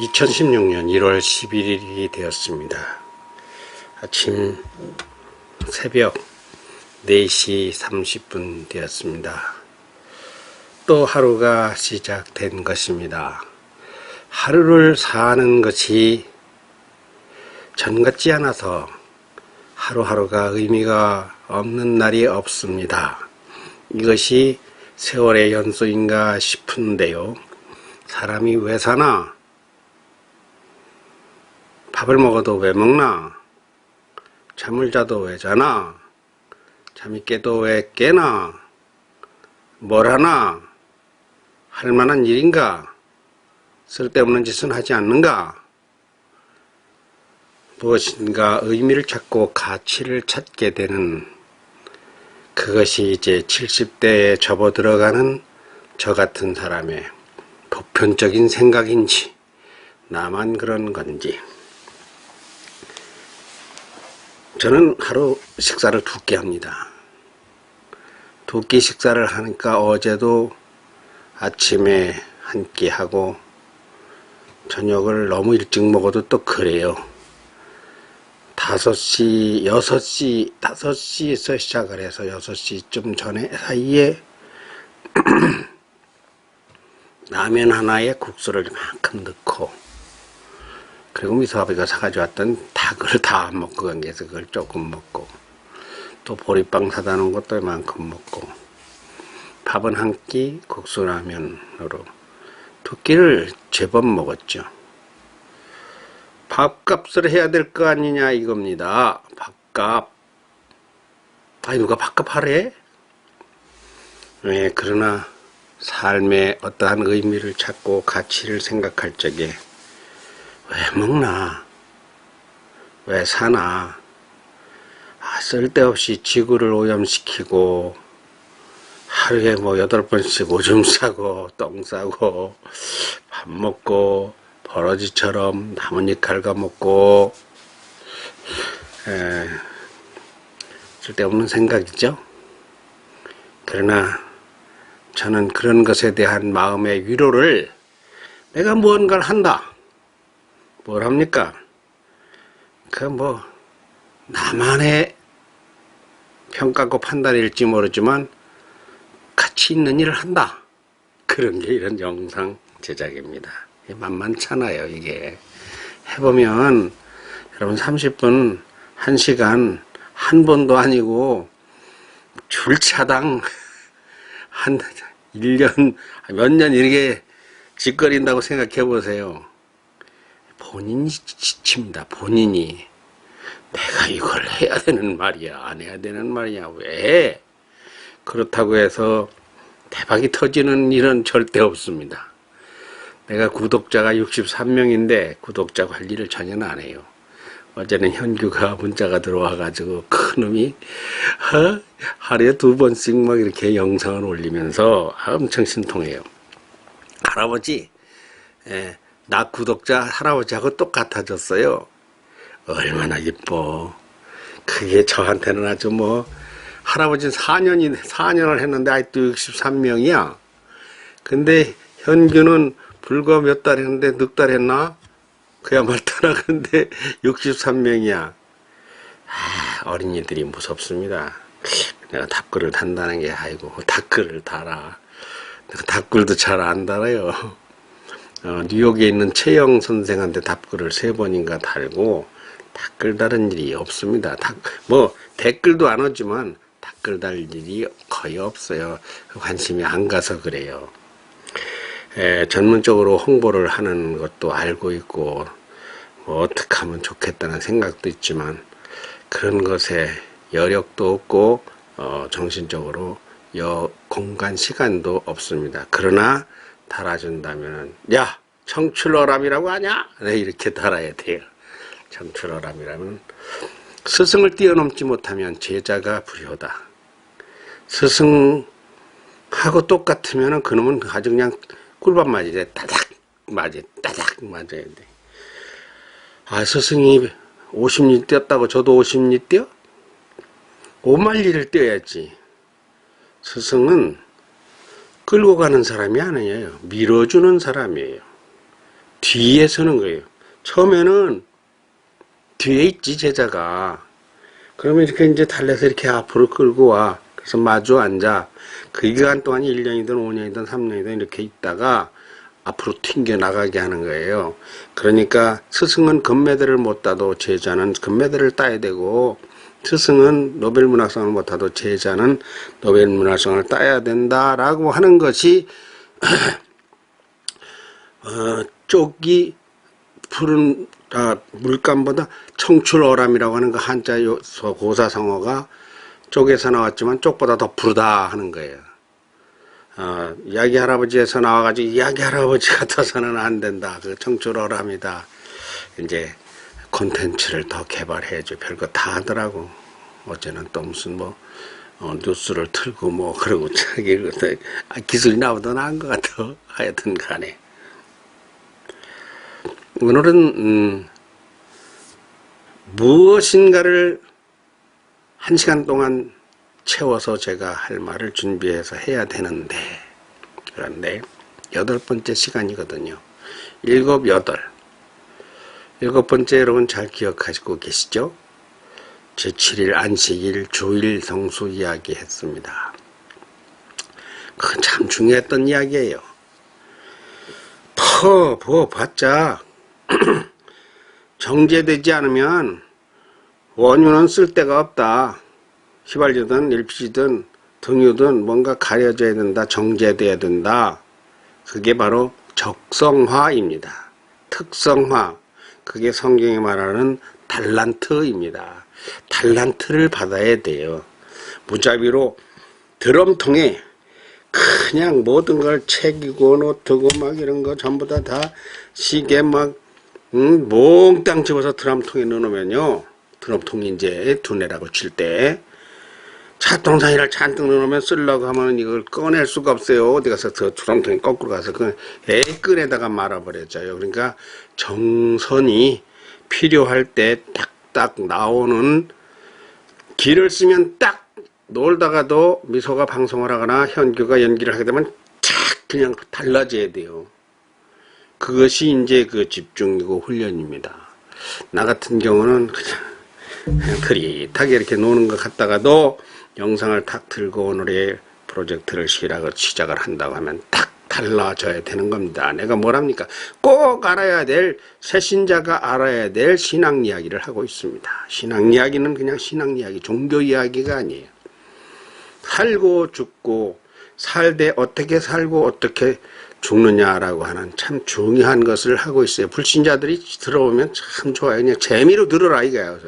2016년 1월 11일이 되었습니다. 아침 새벽 4시 30분 되었습니다. 또 하루가 시작된 것입니다. 하루를 사는 것이 전 같지 않아서 하루하루가 의미가 없는 날이 없습니다. 이것이 세월의 연속인가 싶은데요. 사람이 왜 사나? 밥을 먹어도 왜 먹나? 잠을 자도 왜 자나? 잠이 깨도 왜 깨나? 뭘 하나? 할 만한 일인가? 쓸데없는 짓은 하지 않는가? 무엇인가 의미를 찾고 가치를 찾게 되는, 그것이 이제 70대에 접어들어가는 저 같은 사람의 보편적인 생각인지 나만 그런 건지. 저는 하루 식사를 2끼 합니다. 2끼 식사를 하니까 어제도 아침에 1끼 하고 저녁을 너무 일찍 먹어도 또 그래요. 5시에서 시작을 해서 6시쯤 전에 사이에 라면 하나에 국수를 이만큼 넣고, 그리고 미소아버지가 사가지고 왔던 닭을 다 먹고 간 게서 그걸 조금 먹고, 또 보리빵 사다 놓은 것도 이만큼 먹고, 밥은 1끼, 국수 라면으로 2끼를 제법 먹었죠. 밥값을 해야 될 거 아니냐 이겁니다. 밥값. 아니, 누가 밥값 하래? 네, 그러나 삶의 어떠한 의미를 찾고 가치를 생각할 적에 왜 먹나? 왜 사나? 쓸데없이 지구를 오염시키고 하루에 8번씩 오줌 싸고 똥 싸고 밥 먹고 버러지처럼 나뭇잎 갉아먹고, 쓸데없는 생각이죠. 그러나 저는 그런 것에 대한 마음의 위로를, 내가 무언가를 한다. 뭘 합니까? 나만의 평가고 판단일지 모르지만 가치 있는 일을 한다. 그런 게 이런 영상 제작입니다. 만만찮아요, 이게. 해보면, 여러분 30분, 1시간, 한 번도 아니고, 줄차당, 1년, 몇 년 이렇게 짓거린다고 생각해 보세요. 본인이 지칩니다, 본인이. 내가 이걸 해야 되는 말이야, 안 해야 되는 말이야, 왜? 그렇다고 해서 대박이 터지는 일은 절대 없습니다. 내가 구독자가 63명인데 구독자 관리를 전혀 안 해요. 어제는 현규가 문자가 들어와가지고 큰놈이 하루에 2번씩 막 이렇게 영상을 올리면서 엄청 신통해요. 할아버지, 나 구독자 할아버지하고 똑같아졌어요. 얼마나 이뻐. 그게 저한테는 아주 할아버지는 4년을 했는데 아직도 63명이야. 근데 현규는 불과 몇 달 했는데, 넉 달 했나? 그야말로 떠나가는데 63명이야. 어린이들이 무섭습니다. 내가 답글을 단다는 게, 아이고, 답글을 달아. 내가 답글도 잘 안 달아요. 뉴욕에 있는 최영 선생한테 답글을 3번인가 달고, 답글 다른 일이 없습니다. 댓글도 안 오지만, 답글 달 일이 거의 없어요. 관심이 안 가서 그래요. 전문적으로 홍보를 하는 것도 알고 있고, 어떻게 하면 좋겠다는 생각도 있지만, 그런 것에 여력도 없고, 정신적으로 공간, 시간도 없습니다. 그러나 달아준다면, 야, 청출어람이라고 하냐? 네, 이렇게 달아야 돼요. 청출어람이라면, 스승을 뛰어넘지 못하면 제자가 불효다. 스승하고 똑같으면 그놈은 아주 그냥 꿀밤 맞이래. 따닥 맞아야 돼. 스승이 50리 뛰었다고 저도 50리 뛰어? 5만리를 뛰어야지. 스승은 끌고 가는 사람이 아니에요. 밀어주는 사람이에요. 뒤에 서는 거예요. 처음에는 뒤에 있지, 제자가. 그러면 이렇게 이제 달래서 이렇게 앞으로 끌고 와. 그래서 마주 앉아. 그 기간 동안 1년이든 5년이든 3년이든 이렇게 있다가 앞으로 튕겨 나가게 하는 거예요. 그러니까 스승은 금메달을 못 따도 제자는 금메달을 따야 되고, 스승은 노벨문학상을 못 따도 제자는 노벨문학상을 따야 된다라고 하는 것이 쪽이 푸른 물감보다 청출어람이라고 하는 그 한자 고사성어가 쪽에서 나왔지만 쪽보다 더 푸르다 하는 거예요. 이야기 할아버지에서 나와가지고 이야기 할아버지 같아서는 안 된다. 그 청출어람이다. 이제 콘텐츠를 더 개발해줘. 별거 다 하더라고. 어제는 또 무슨 뉴스를 틀고 그러고 자기 기술이 나보다 나은 것 같아. 하여튼 간에. 오늘은 무엇인가를 1시간 동안 채워서 제가 할 말을 준비해서 해야 되는데, 그런데 8번째 시간이거든요. 7, 8. 7번째 여러분 잘 기억하시고 계시죠? 제7일 안식일 주일 성수 이야기 했습니다. 그건 참 중요했던 이야기예요. 봤자 정제되지 않으면 원유는 쓸 데가 없다. 휘발유든 LPG든 등유든 뭔가 가려져야 된다. 정제돼야 된다. 그게 바로 적성화입니다. 특성화. 그게 성경이 말하는 달란트입니다. 달란트를 받아야 돼요. 무자비로 드럼통에 그냥 모든 걸 책이고 노트고 막 이런 거 전부 다 시계 몽땅 집어서 드럼통에 넣어놓으면요. 드럼통이 이제 두뇌라고 칠 때 찻동산이를 잔뜩 넣어놓으면 쓰려고 하면 이걸 꺼낼 수가 없어요. 어디 가서 저 드럼통에 거꾸로 가서 그 끈에다가 말아버렸죠. 그러니까 정선이 필요할 때 딱딱 나오는 기를 쓰면 딱 놀다가도 미소가 방송을 하거나 현규가 연기를 하게 되면 착 그냥 달라져야 돼요. 그것이 이제 그 집중이고 훈련입니다. 나 같은 경우는 그냥 그릿하게 이렇게 노는 것 같다가도 영상을 탁 들고 오늘의 프로젝트를 시작을 한다고 하면 딱 달라져야 되는 겁니다. 내가 뭐랍니까? 꼭 알아야 될, 새신자가 알아야 될 신앙 이야기를 하고 있습니다. 신앙 이야기는 그냥 신앙 이야기, 종교 이야기가 아니에요. 살고 죽고 살되 어떻게 살고 어떻게 죽느냐라고 하는 참 중요한 것을 하고 있어요. 불신자들이 들어보면 참 좋아요. 그냥 재미로 들어라 이거예요.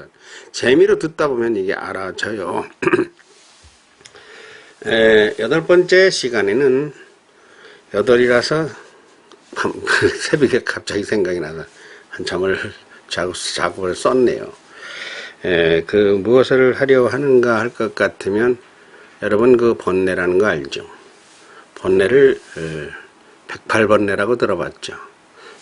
재미로 듣다 보면 이게 알아져요. 8번째 시간에는 8이라서 새벽에 갑자기 생각이 나서 한참을 작업을 썼네요. 무엇을 하려고 하는가 할 것 같으면 여러분 그 번뇌라는 거 알죠? 번뇌를 108번뇌라고 들어봤죠?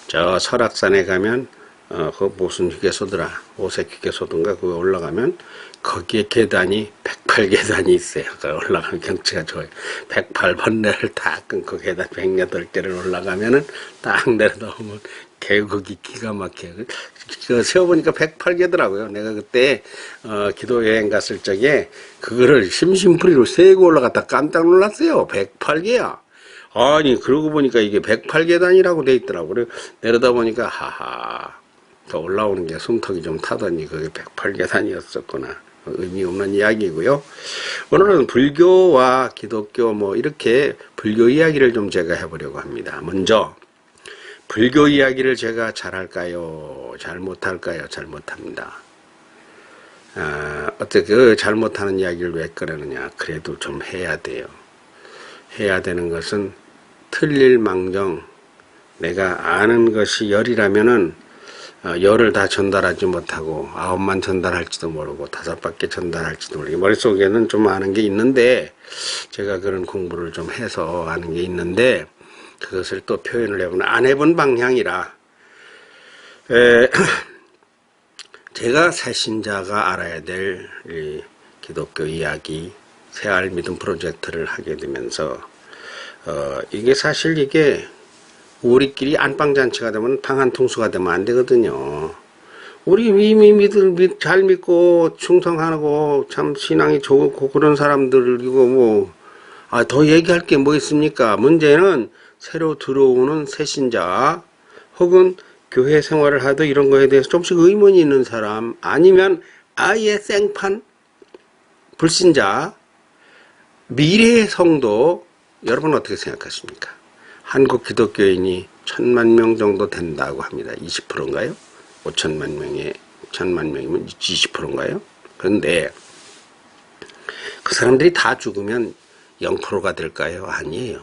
저 설악산에 가면 그 무슨 휴게소더라, 오색 휴게소든가 그거 올라가면 거기에 계단이 108계단이 있어요. 올라가면 경치가 좋아요. 108번뇌를 다 끊고 계단 108개를 올라가면은 딱 내려놓으면 계곡이 기가 막혀요. 세어보니까 108개더라고요. 내가 그때 기도 여행 갔을 적에 그거를 심심풀이로 세고 올라갔다 깜짝 놀랐어요. 108개야. 아니 그러고 보니까 이게 108계단이라고 돼 있더라고요. 그래 내려다 보니까 하하 더 올라오는 게 숨턱이 좀 타더니 그게 108계단이었었구나. 의미 없는 이야기고요. 오늘은 불교와 기독교 이렇게 불교 이야기를 좀 제가 해보려고 합니다. 먼저 불교 이야기를 제가 잘할까요? 잘 못할까요? 잘 못합니다. 어떻게 잘못하는 이야기를 왜 꺼내느냐? 그래도 좀 해야 돼요. 해야 되는 것은 틀릴망정 내가 아는 것이 열이라면은 열을 다 전달하지 못하고 9만 전달할지도 모르고 5밖에 전달할지도 모르고 머릿속에는 좀 아는 게 있는데 제가 그런 공부를 좀 해서 아는 게 있는데 그것을 또 표현을 해보면 안 해본 방향이라 제가 새신자가 알아야 될 이 기독교 이야기 새알 믿음 프로젝트를 하게 되면서 이게 사실 이게 우리끼리 안방잔치가 되면 방한통수가 되면 안 되거든요. 우리 이미 잘 믿고 충성하고 참 신앙이 좋고 그런 사람들이고 뭐, 더 얘기할 게 뭐 있습니까? 문제는 새로 들어오는 새신자 혹은 교회 생활을 하도 이런 거에 대해서 조금씩 의문이 있는 사람 아니면 아예 생판 불신자 미래의 성도 여러분 어떻게 생각하십니까? 한국 기독교인이 1000만 명 정도 된다고 합니다. 20%인가요? 5천만 명에 1000만 명이면 20%인가요? 그런데 그 사람들이 다 죽으면 0%가 될까요? 아니에요.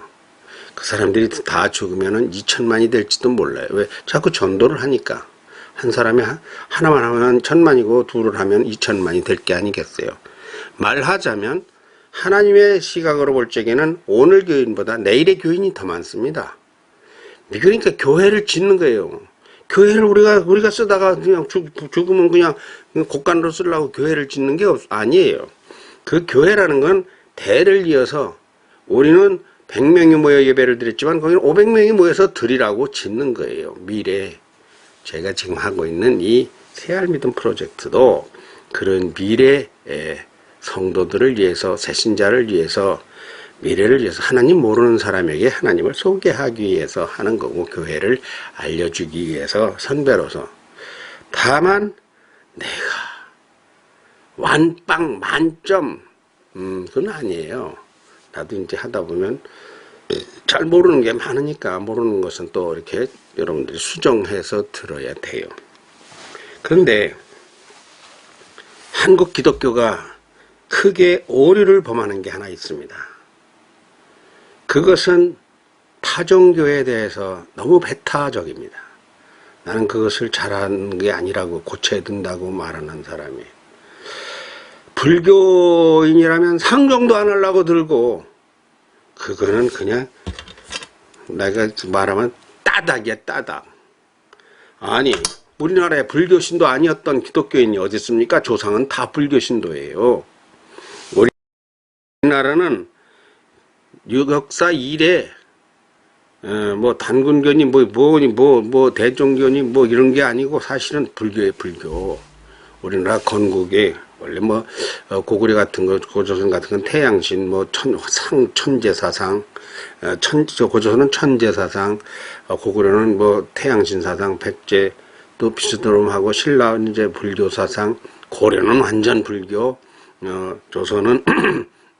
그 사람들이 다 죽으면 2000만이 될지도 몰라요. 왜? 자꾸 전도를 하니까. 한 사람이 하나만 하면 1000만이고 둘을 하면 2000만이 될 게 아니겠어요. 말하자면 하나님의 시각으로 볼 적에는 오늘 교인보다 내일의 교인이 더 많습니다. 그러니까 교회를 짓는 거예요. 교회를 우리가 쓰다가 그냥 죽으면 그냥 곡간으로 쓰려고 교회를 짓는 게 아니에요. 그 교회라는 건 대를 이어서 우리는 100명이 모여 예배를 드렸지만 거기는 500명이 모여서 드리라고 짓는 거예요. 미래 제가 지금 하고 있는 이 새알믿음 프로젝트도 그런 미래의 성도들을 위해서 새신자를 위해서 미래를 위해서 하나님 모르는 사람에게 하나님을 소개하기 위해서 하는 거고 교회를 알려주기 위해서 선배로서 다만 내가 완빵 만점 그건 아니에요. 나도 이제 하다 보면 잘 모르는 게 많으니까 모르는 것은 또 이렇게 여러분들이 수정해서 들어야 돼요. 그런데 한국 기독교가 크게 오류를 범하는 게 하나 있습니다. 그것은 타종교에 대해서 너무 배타적입니다. 나는 그것을 잘하는 게 아니라고 고쳐야 된다고 말하는 사람이 불교인이라면 상종도 안 하려고 들고 그거는 그냥 내가 말하면 따닥이야 따닥. 아니 우리나라에 불교신도 아니었던 기독교인이 어디 있습니까? 조상은 다 불교신도예요. 우리나라는 역사 이래 뭐 단군교니 뭐 대종교니 뭐 이런 게 아니고 사실은 불교예요. 불교. 우리나라 건국에 원래 뭐 고구려 같은 거 고조선 같은 건 태양신 뭐 천제사상 고조선은 천제사상 고구려는 뭐 태양신 사상 백제 또 비스드롬 하고 신라는 이제 불교 사상 고려는 완전 불교 조선은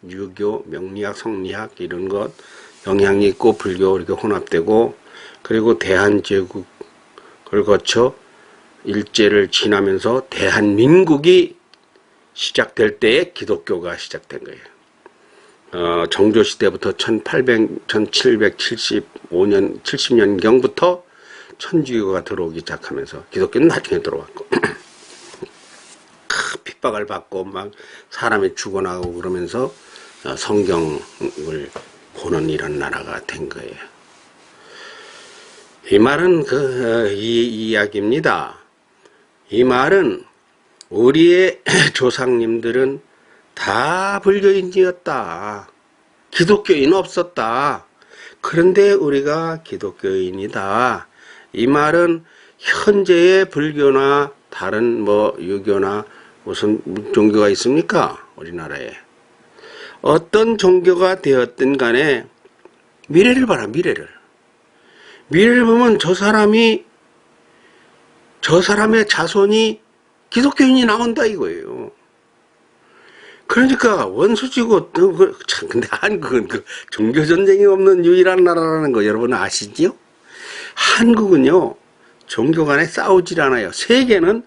유교 명리학 성리학 이런 것 영향이 있고 불교 이렇게 혼합되고 그리고 대한제국을 거쳐 일제를 지나면서 대한민국이 시작될 때에 기독교가 시작된 거예요. 정조시대부터 1775년, 70년경부터 천주교가 들어오기 시작하면서 기독교는 나중에 들어왔고 핍박을 받고 막 사람이 죽어나가고 그러면서 성경을 보는 이런 나라가 된 거예요. 이 말은 이 이야기입니다. 이 말은 우리의 조상님들은 다 불교인이었다. 기독교인 없었다. 그런데 우리가 기독교인이다. 이 말은 현재의 불교나 다른 뭐 유교나 무슨 종교가 있습니까? 우리나라에. 어떤 종교가 되었든 간에 미래를 봐라, 미래를. 미래를 보면 저 사람의 자손이 기독교인이 나온다 이거예요. 그러니까 원수지고 근데 한국은 종교전쟁이 없는 유일한 나라라는 거 여러분 아시지요? 한국은요 종교 간에 싸우질 않아요. 세계는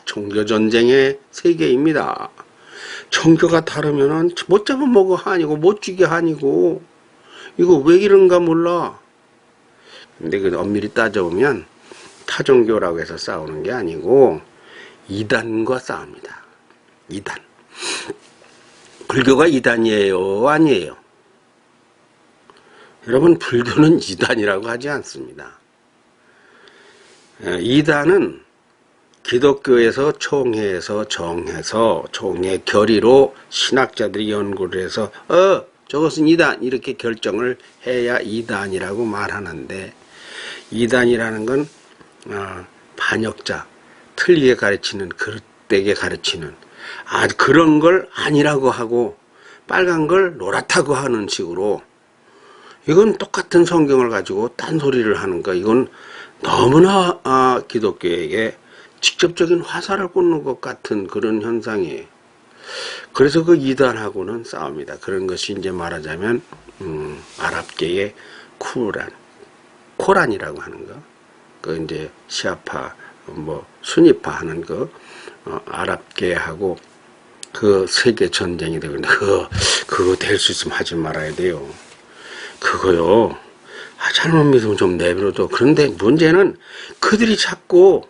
종교전쟁의 세계입니다. 종교가 다르면은 못 잡아먹어 한이고 못 죽여 한이고 이거 왜 이런가 몰라. 근데 그 엄밀히 따져보면 타종교라고 해서 싸우는 게 아니고 이단과 싸웁니다. 이단. 불교가 이단이에요? 아니에요? 여러분 불교는 이단이라고 하지 않습니다. 이단은 기독교에서 총회에서 정해서 총회 결의로 신학자들이 연구를 해서 저것은 이단 이렇게 결정을 해야 이단이라고 말하는데 이단이라는 건 반역자, 틀리게 가르치는, 그릇되게 가르치는, 그런 걸 아니라고 하고 빨간 걸 노랗다고 하는 식으로, 이건 똑같은 성경을 가지고 딴소리를 하는 거, 이건 너무나 기독교에게 직접적인 화살을 꽂는 것 같은 그런 현상이에요. 그래서 그 이단하고는 싸웁니다. 그런 것이 이제 말하자면 아랍계의 코란이라고 하는 거, 그 이제 시아파, 수니파 하는 거, 아랍계하고 그 세계 전쟁이 되고 있는데, 그거 될 수 있으면 하지 말아야 돼요. 그거요. 잘못 믿으면 좀 내버려둬. 그런데 문제는 그들이 자꾸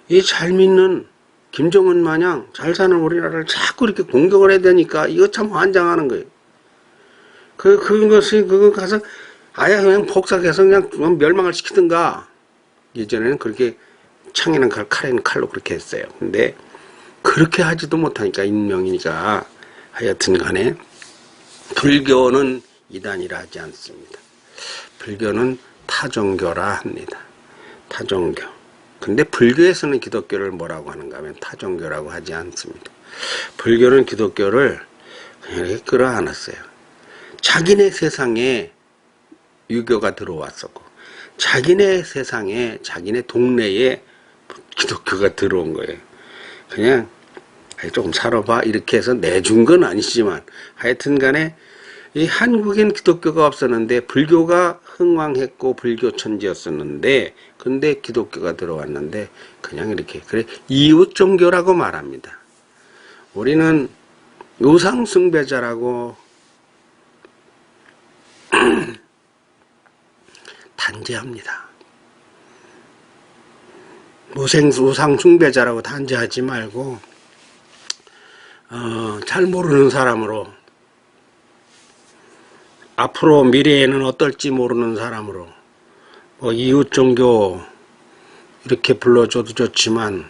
이 잘 믿는 김정은 마냥 잘 사는 우리나라를 자꾸 이렇게 공격을 해야 되니까 이거 참 환장하는 거예요. 그거 가서 아예 그냥 폭삭해서 그냥 멸망을 시키든가. 예전에는 그렇게 창이나 칼에는 칼로 그렇게 했어요. 근데 그렇게 하지도 못하니까 인명이니까 하여튼 간에 불교는 이단이라 하지 않습니다. 불교는 타종교라 합니다. 타종교. 근데 불교에서는 기독교를 뭐라고 하는가 하면 타종교라고 하지 않습니다. 불교는 기독교를 그냥 이렇게 끌어안았어요. 자기네 세상에 유교가 들어왔었고, 자기네 세상에, 자기네 동네에 기독교가 들어온 거예요. 그냥 조금 살아봐 이렇게 해서 내준 건 아니지만 하여튼 간에 이 한국엔 기독교가 없었는데 불교가 흥왕했고 불교 천지였었는데, 근데 기독교가 들어왔는데 그냥 이렇게, 그래 이웃 종교라고 말합니다. 우리는 우상 숭배자라고 단죄합니다. 우상 숭배자라고 단죄하지 말고 잘 모르는 사람으로, 앞으로 미래에는 어떨지 모르는 사람으로 이웃 종교 이렇게 불러줘도 좋지만,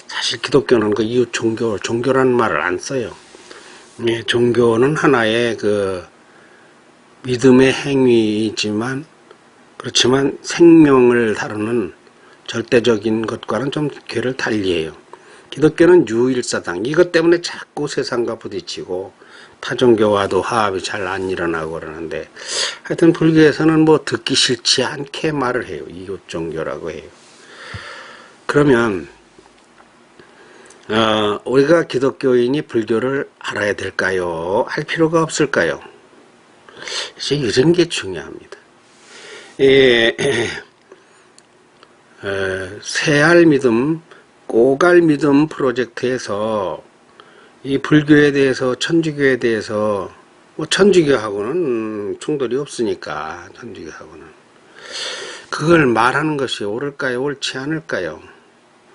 사실 기독교는 그 이웃 종교라는 말을 안 써요. 종교는 하나의 그 믿음의 행위이지만, 그렇지만 생명을 다루는 절대적인 것과는 좀 궤를 달리해요. 기독교는 유일사당, 이것 때문에 자꾸 세상과 부딪히고 타종교와도 화합이 잘 안 일어나고 그러는데, 하여튼 불교에서는 듣기 싫지 않게 말을 해요. 이웃 종교라고 해요. 그러면 우리가 기독교인이 불교를 알아야 될까요? 알 필요가 없을까요? 이제 이런 게 중요합니다. 새알 믿음, 꼬갈 믿음 프로젝트에서 이 불교에 대해서, 천주교에 대해서, 천주교하고는 충돌이 없으니까, 천주교하고는. 그걸 말하는 것이 옳을까요? 옳지 않을까요?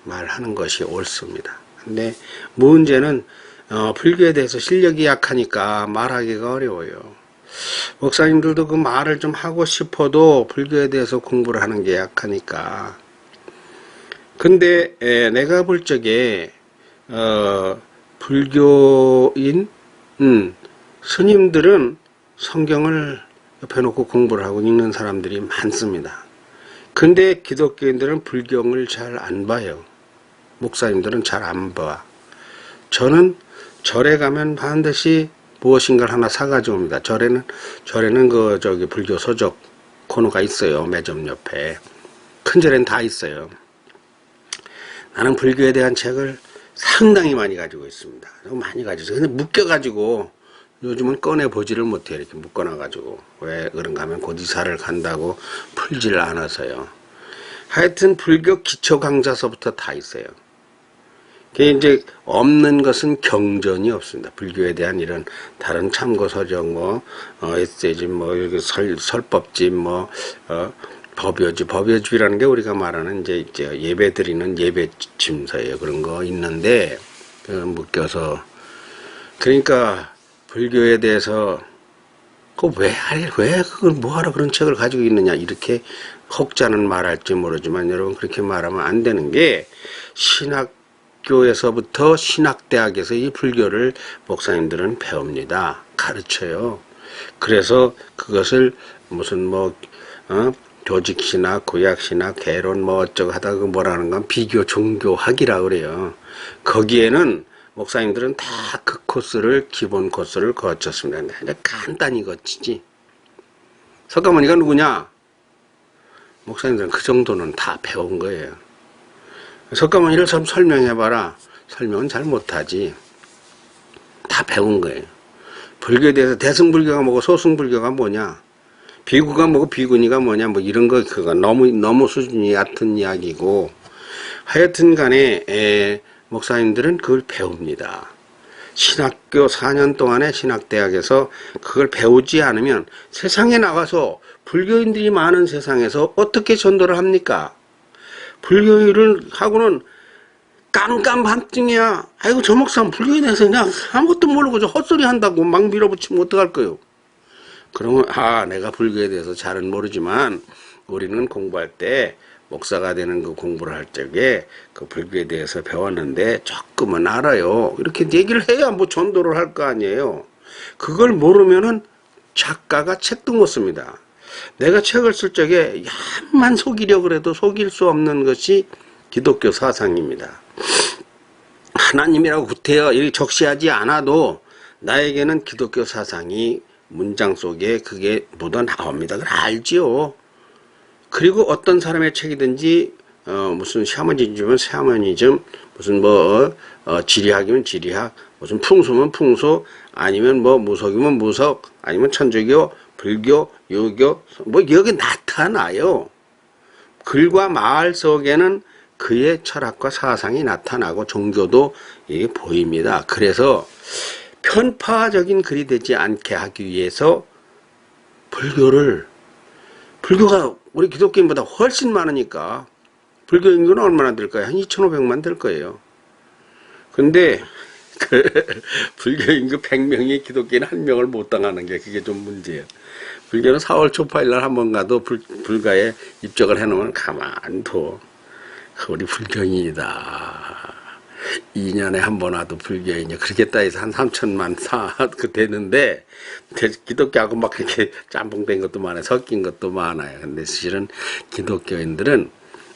말하는 것이 옳습니다. 근데 문제는, 불교에 대해서 실력이 약하니까 말하기가 어려워요. 목사님들도 그 말을 좀 하고 싶어도 불교에 대해서 공부를 하는 게 약하니까. 근데 내가 볼 적에 불교인 스님들은 성경을 옆에 놓고 공부를 하고 읽는 사람들이 많습니다. 근데 기독교인들은 불경을 잘 안 봐요. 목사님들은 잘 안 봐. 저는 절에 가면 반드시 무엇인가를 하나 사가지고 옵니다. 절에는 불교 서적 코너가 있어요. 매점 옆에. 큰 절엔 다 있어요. 나는 불교에 대한 책을 상당히 많이 가지고 있습니다. 많이 가지고 있어요. 근데 묶여가지고 요즘은 꺼내보지를 못해요. 이렇게 묶어놔가지고. 왜 그런가 하면 곧 이사를 간다고 풀지를 않아서요. 하여튼 불교 기초 강좌서부터 다 있어요. 그게 이제 없는 것은 경전이 없습니다. 불교에 대한 이런 다른 참고서적, 에세이집, 이렇게 설법집, 법요집이라는 게 우리가 말하는 이제 예배 드리는 예배 짐서예요. 그런 거 있는데, 묶여서. 그러니까, 불교에 대해서, 왜 그걸 뭐하러 그런 책을 가지고 있느냐, 이렇게 혹자는 말할지 모르지만, 여러분, 그렇게 말하면 안 되는 게, 신학교에서부터 신학대학에서 이 불교를 목사님들은 배웁니다. 가르쳐요. 그래서 그것을 무슨 조직신학, 구약신학, 개론 뭐 어쩌고 하다가 그 뭐라는 건 비교 종교학이라 그래요. 거기에는 목사님들은 다 그 코스를 기본 코스를 거쳤습니다. 그냥 간단히 거치지. 석가모니가 누구냐? 목사님들은 그 정도는 다 배운 거예요. 석가모니를 좀 설명해봐라. 설명은 잘 못하지. 다 배운 거예요. 불교에 대해서 대승불교가 뭐고 소승불교가 뭐냐? 비구가 뭐고 비구니가 뭐냐? 뭐 이런 거 그거 너무 수준이 얕은 이야기고 하여튼 간에 목사님들은 그걸 배웁니다. 신학교 4년 동안의 신학대학에서 그걸 배우지 않으면 세상에 나가서 불교인들이 많은 세상에서 어떻게 전도를 합니까? 불교를 하고는 깜깜밤중이야. 아이고 저 목사는 불교에 대해서 그냥 아무것도 모르고 저 헛소리 한다고 막 밀어붙이면 어떡할 거요? 그러면 내가 불교에 대해서 잘은 모르지만 우리는 공부할 때 목사가 되는 그 공부를 할 적에 그 불교에 대해서 배웠는데 조금은 알아요. 이렇게 얘기를 해야 뭐 전도를 할 거 아니에요. 그걸 모르면은 작가가 책도 못 씁니다. 내가 책을 쓸 적에 야만 속이려고 해도 속일 수 없는 것이 기독교 사상입니다. 하나님이라고 구태여 이렇게 적시하지 않아도 나에게는 기독교 사상이 문장 속에 그게 묻어 나옵니다. 그걸 알지요. 그리고 어떤 사람의 책이든지 무슨 샤머니즘은 샤머니즘, 무슨 지리학이면 지리학, 무슨 풍수면 풍수, 아니면 뭐 무속이면 무속, 아니면 천주교, 불교, 유교, 뭐 여기 나타나요. 글과 말 속에는 그의 철학과 사상이 나타나고 종교도 이게 보입니다. 그래서 편파적인 글이 되지 않게 하기 위해서 불교가 우리 기독교인보다 훨씬 많으니까 불교 인구는 얼마나 될까요? 한 2,500만 될 거예요. 근데 불교 인구 100명이 기독교인 1명을 못 당하는 게 그게 좀 문제예요. 불교는 4월 초파일 날 한 번 가도 불가에 입적을 해놓으면 가만 둬. 우리 불교인이다. 2년에 한 번 와도 불교인이 그렇게 따져서 한 3천만 되는데 기독교하고 막 그렇게 짬뽕된 것도 많아요. 섞인 것도 많아요. 근데 사실은 기독교인들은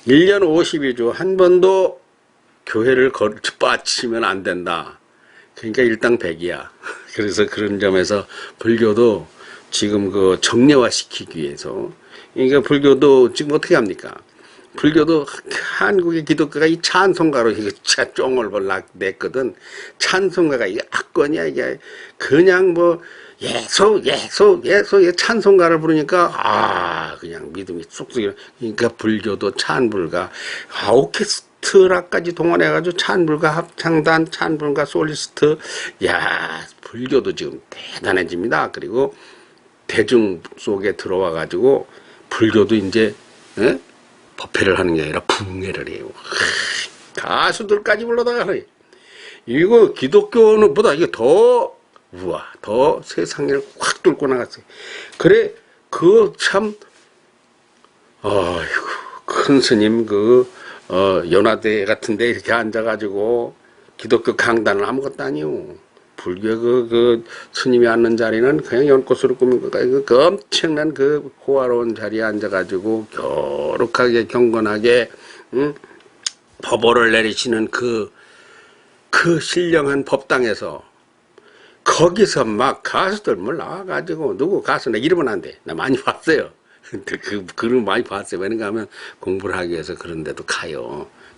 1년 52주 한 번도 교회를 빠치면 안 된다. 그러니까 일당백이야. 그래서 그런 점에서 불교도 지금 그 정례화시키기 위해서 그러니까 불교도 지금 어떻게 합니까? 불교도 한국의 기독교가 이 찬송가로 이거 쫑을 냈거든. 찬송가가 이게 악권이야. 이게 그냥 뭐 예소 찬송가를 부르니까 그냥 믿음이 쑥쑥. 그러니까 불교도 찬불가 오케스트라까지 동원해가지고 찬불가 합창단, 찬불가 솔리스트. 불교도 지금 대단해집니다. 그리고 대중 속에 들어와가지고 불교도 이제 법회를 하는 게 아니라 붕해를 해요. 가수들까지 불러다가 이거 기독교는 보다 이게 더 세상을 확 뚫고 나갔어요. 그래 참 큰 스님 연화대 같은데 이렇게 앉아가지고 기독교 강단을 아무것도 아니요. 불교 스님이 앉는 자리는 그냥 연꽃으로 꾸민 거가 그 엄청난 그 호화로운 자리에 앉아가지고 교룩하게 경건하게 법오를 내리시는 그 신령한 법당에서 거기서 막 가수들 나와가지고 누구 가수 나 이러면 안 돼. 나 많이 봤어요. 그걸 많이 봤어요. 왜냐면 하면 공부를 하기 위해서 그런 데도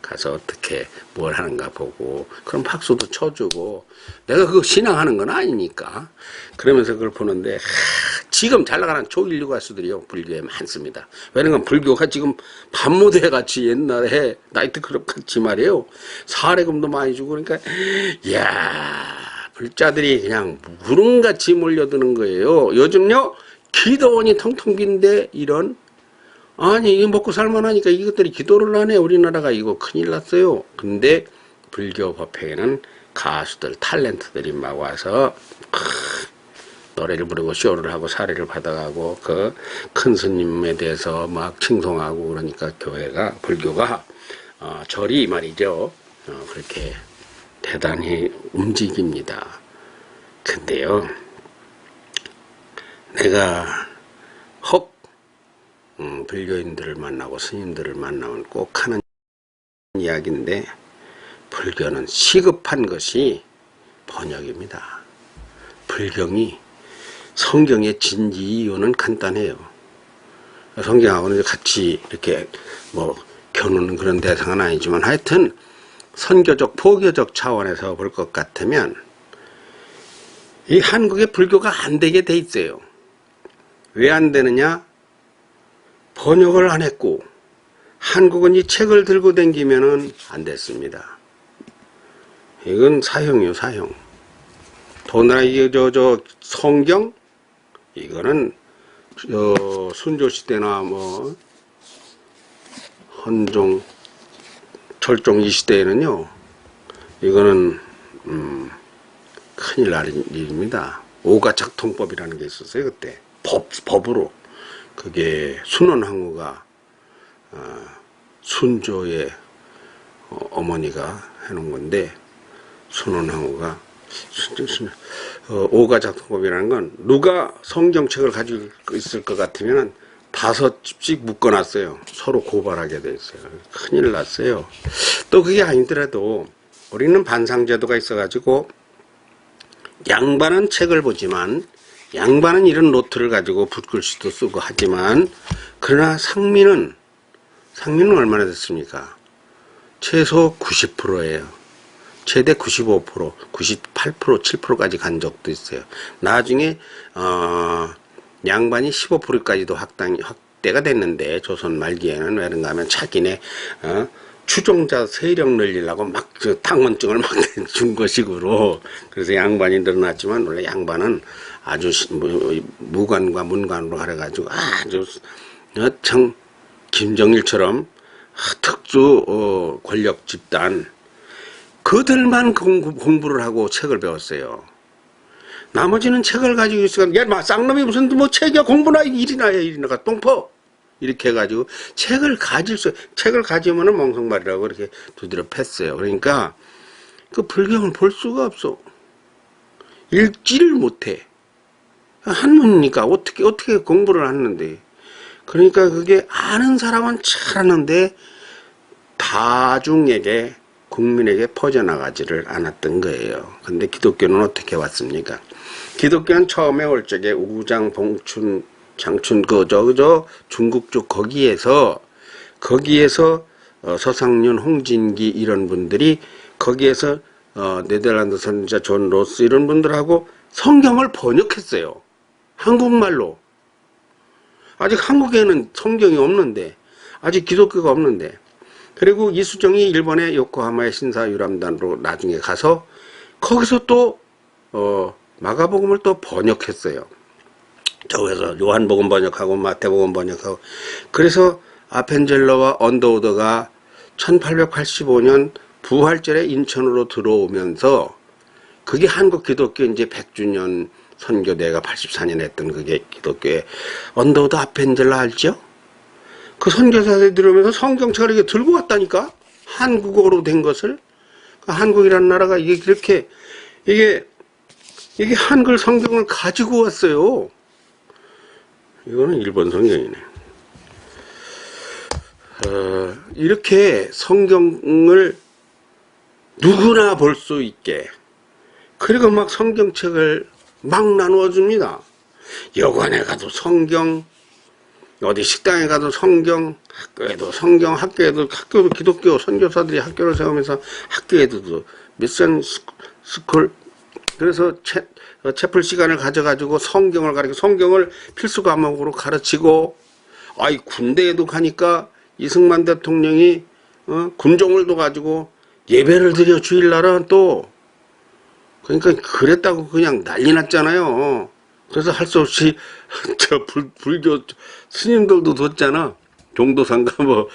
가서 어떻게 뭘 하는가 보고 그럼 박수도 쳐주고 내가 그거 신앙하는 건 아니니까 그러면서 그걸 보는데 지금 잘 나가는 초일류 가수들이요 불교에 많습니다. 왜냐면 불교가 지금 밤무대 같이 옛날에 나이트클럽 같이 말이에요. 사례금도 많이 주고 그러니까 불자들이 그냥 무릉같이 몰려드는 거예요. 요즘요 기도원이 텅텅 빈데 이런 이거 먹고 살만하니까 이것들이 기도를 안 해. 우리나라가 이거 큰일 났어요. 근데 불교 법회에는 가수들, 탤런트들이 막 와서 노래를 부르고 쇼를 하고 사례를 받아가고 그 큰 스님에 대해서 막 칭송하고 그러니까 불교가 절이 말이죠. 그렇게 대단히 움직입니다. 근데요, 내가 불교인들을 만나고 스님들을 만나면 꼭 하는 이야기인데, 불교는 시급한 것이 번역입니다. 불경이 성경의 진지 이유는 간단해요. 성경하고는 같이 이렇게 뭐 겨누는 그런 대상은 아니지만, 하여튼 선교적 포교적 차원에서 볼 것 같으면 이 한국의 불교가 안 되게 돼 있어요. 왜 안 되느냐? 번역을 안 했고, 한국은 이 책을 들고 다니면은 안 됐습니다. 이건 사형이요, 사형. 더구나 이게 성경, 이거는 순조 시대나 뭐 헌종, 철종 이 시대에는요, 이거는 큰일 날 일입니다. 오가작통법이라는 게 있었어요, 그때. 법으로. 그게 순원항우가 순조의 어머니가 해놓은 건데, 순원항우가 오가작통법이라는 건 누가 성경책을 가지고 있을 것 같으면 5집씩 묶어놨어요. 서로 고발하게 돼 있어요. 큰일 났어요. 또 그게 아니더라도 우리는 반상제도가 있어가지고 양반은 책을 보지만, 양반은 이런 노트를 가지고 붓글씨도 쓰고 하지만, 그러나 상민은 얼마나 됐습니까? 최소 90%예요. 최대 95%, 98%, 7%까지 간 적도 있어요. 나중에 양반이 15%까지도 확대가 됐는데, 조선 말기에는 왜 그런가 하면 자기네 추종자 세력 늘리려고 막 당원증을 막 준 것식으로. 그래서 양반이 늘어났지만, 원래 양반은 아주 무관과 문관으로 하려가지고 아주 참 김정일처럼 특수 권력 집단, 그들만 공부를 하고 책을 배웠어요. 나머지는 책을 가지고 있으니까, 야, 막 쌍놈이 무슨 뭐 책이야, 공부나 일이나 해, 일이나가 똥퍼 이렇게 해가지고 책을 가지면은 멍석말이라고 이렇게 두드려 팼어요. 그러니까 그 불경을 볼 수가 없어. 읽지를 못해. 한문이니까 어떻게 공부를 하는데. 그러니까 그게 아는 사람은 잘하는데 다중에게, 국민에게 퍼져나가지를 않았던 거예요. 근데 기독교는 어떻게 왔습니까? 기독교는 처음에 올 적에 우장, 봉춘, 장춘, 중국 쪽 거기에서 서상윤, 홍진기 이런 분들이 거기에서 네덜란드 선지자 존 로스 이런 분들하고 성경을 번역했어요. 한국말로. 아직 한국에는 성경이 없는데, 아직 기독교가 없는데. 그리고 이수정이 일본의 요코하마의 신사유람단으로 나중에 가서 거기서 또 마가복음을 또 번역했어요. 저기서 요한복음 번역하고 마태복음 번역하고. 그래서 아펜젤러와 언더우더가 1885년 부활절에 인천으로 들어오면서, 그게 한국 기독교 이제 100주년 선교대가 84년에 했던 그게 기독교의 언더우더 아펜젤러 알죠? 그 선교사들이 들어오면서 성경책을 이렇게 들고 왔다니까? 한국어로 된 것을. 한국이라는 나라가 이게 한글 성경을 가지고 왔어요. 이거는 일본 성경이네. 이렇게 성경을 누구나 볼 수 있게, 그리고 막 성경책을 막 나누어 줍니다. 여관에 가도 성경, 어디 식당에 가도 성경, 학교에도 성경, 학교도 기독교 선교사들이 학교를 세우면서 학교에도 미션 스쿨, 그래서 채플 시간을 가져가지고 성경을 가르치고, 성경을 필수 과목으로 가르치고, 군대에도 가니까 이승만 대통령이 군종을 둬가지고 예배를 드려, 주일날은 또. 그러니까 그랬다고 그냥 난리 났잖아요. 그래서 할 수 없이 불교 스님들도 뒀잖아. 종도상가 뭐.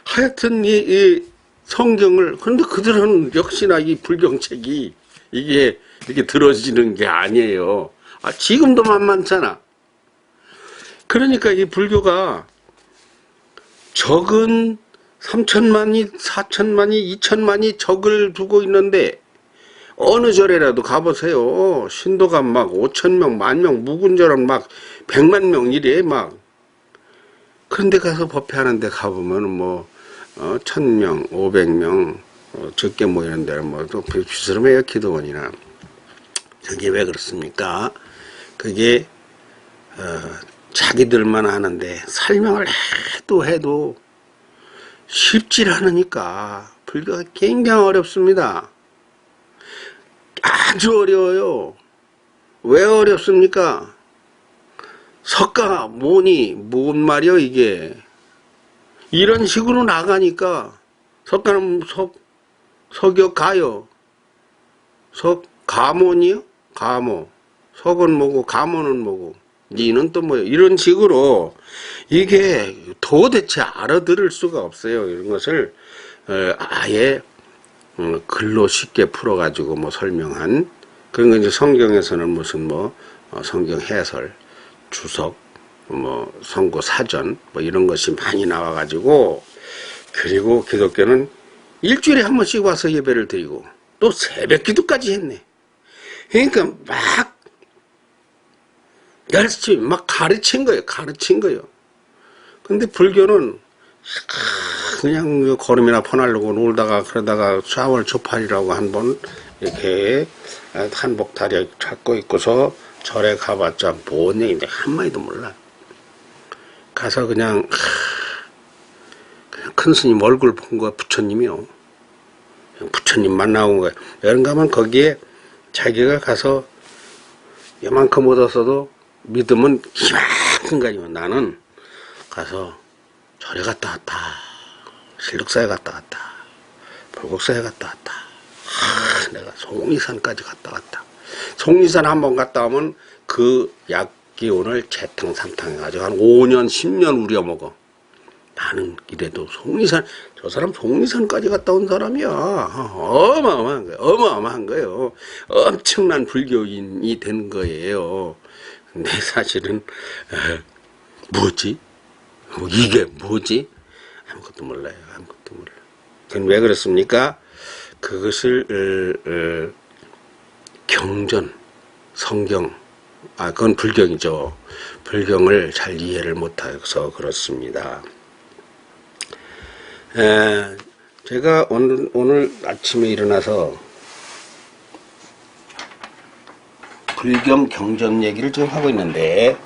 하여튼 이 성경을, 그런데 그들은 역시나 이 불경책이 이게 이렇게 들어지는 게 아니에요. 지금도 만만찮아. 그러니까 이 불교가 적은 3천만이, 4천만이, 2천만이 적을 두고 있는데, 어느 절에라도 가보세요. 신도가 막 5천명, 10,000명, 무군절은 막 100만 명 이래 막. 그런데 가서 법회하는 데 가보면 1000명, 500명, 적게 모이는 데는 또 비스름해요, 기도원이나. 그게 왜 그렇습니까? 그게, 자기들만 하는데 설명을 해도 쉽질 않으니까 불교가 굉장히 어렵습니다. 아주 어려워요. 왜 어렵습니까? 석가 뭐니 뭔 말이요 이게. 이런 식으로 나가니까 석가는 석역 가요. 가모니요? 가모. 석은 뭐고 가모는 뭐고 니는 또 뭐요. 이런 식으로 이게 도대체 알아들을 수가 없어요. 이런 것을 아예 글로 쉽게 풀어가지고 설명한 그런 거. 이제 성경에서는 무슨 성경 해설, 주석, 선고 사전 이런 것이 많이 나와가지고, 그리고 기독교는 일주일에 한 번씩 와서 예배를 드리고 또 새벽 기도까지 했네. 그러니까 막 열심히 막 가르친 거예요. 근데 불교는 그냥 걸음이나 퍼날르고 놀다가 그러다가 4월 초팔이라고 한 번 이렇게 한복 다리 잡고 있고서 절에 가봤자 뭔 얘기인데 한마디도 몰라. 가서 그냥 큰 스님 얼굴 본 거야. 부처님이요. 부처님 만나온 거야. 여름 가면 거기에 자기가 가서 이만큼 얻었어도 믿으면 이만큼 가지만, 나는 가서 절에 갔다 왔다, 실력사에 갔다 왔다, 불국사에 갔다 왔다, 내가 속리산까지 갔다 왔다. 속리산 한번 갔다 오면 그 약기운을 재탕삼탕 해가지고 한 5년 10년 우려먹어. 나는 이래도 속리산, 저 사람 속리산까지 갔다 온 사람이야. 어마어마한 거예요. 엄청난 불교인이 된 거예요. 근데 사실은 뭐지? 이게 뭐지? 아무것도 몰라요. 그건 왜 그렇습니까? 그것을 경전, 성경, 그건 불경이죠. 불경을 잘 이해를 못해서 그렇습니다. 제가 오늘 아침에 일어나서 불경 경전 얘기를 지금 하고 있는데,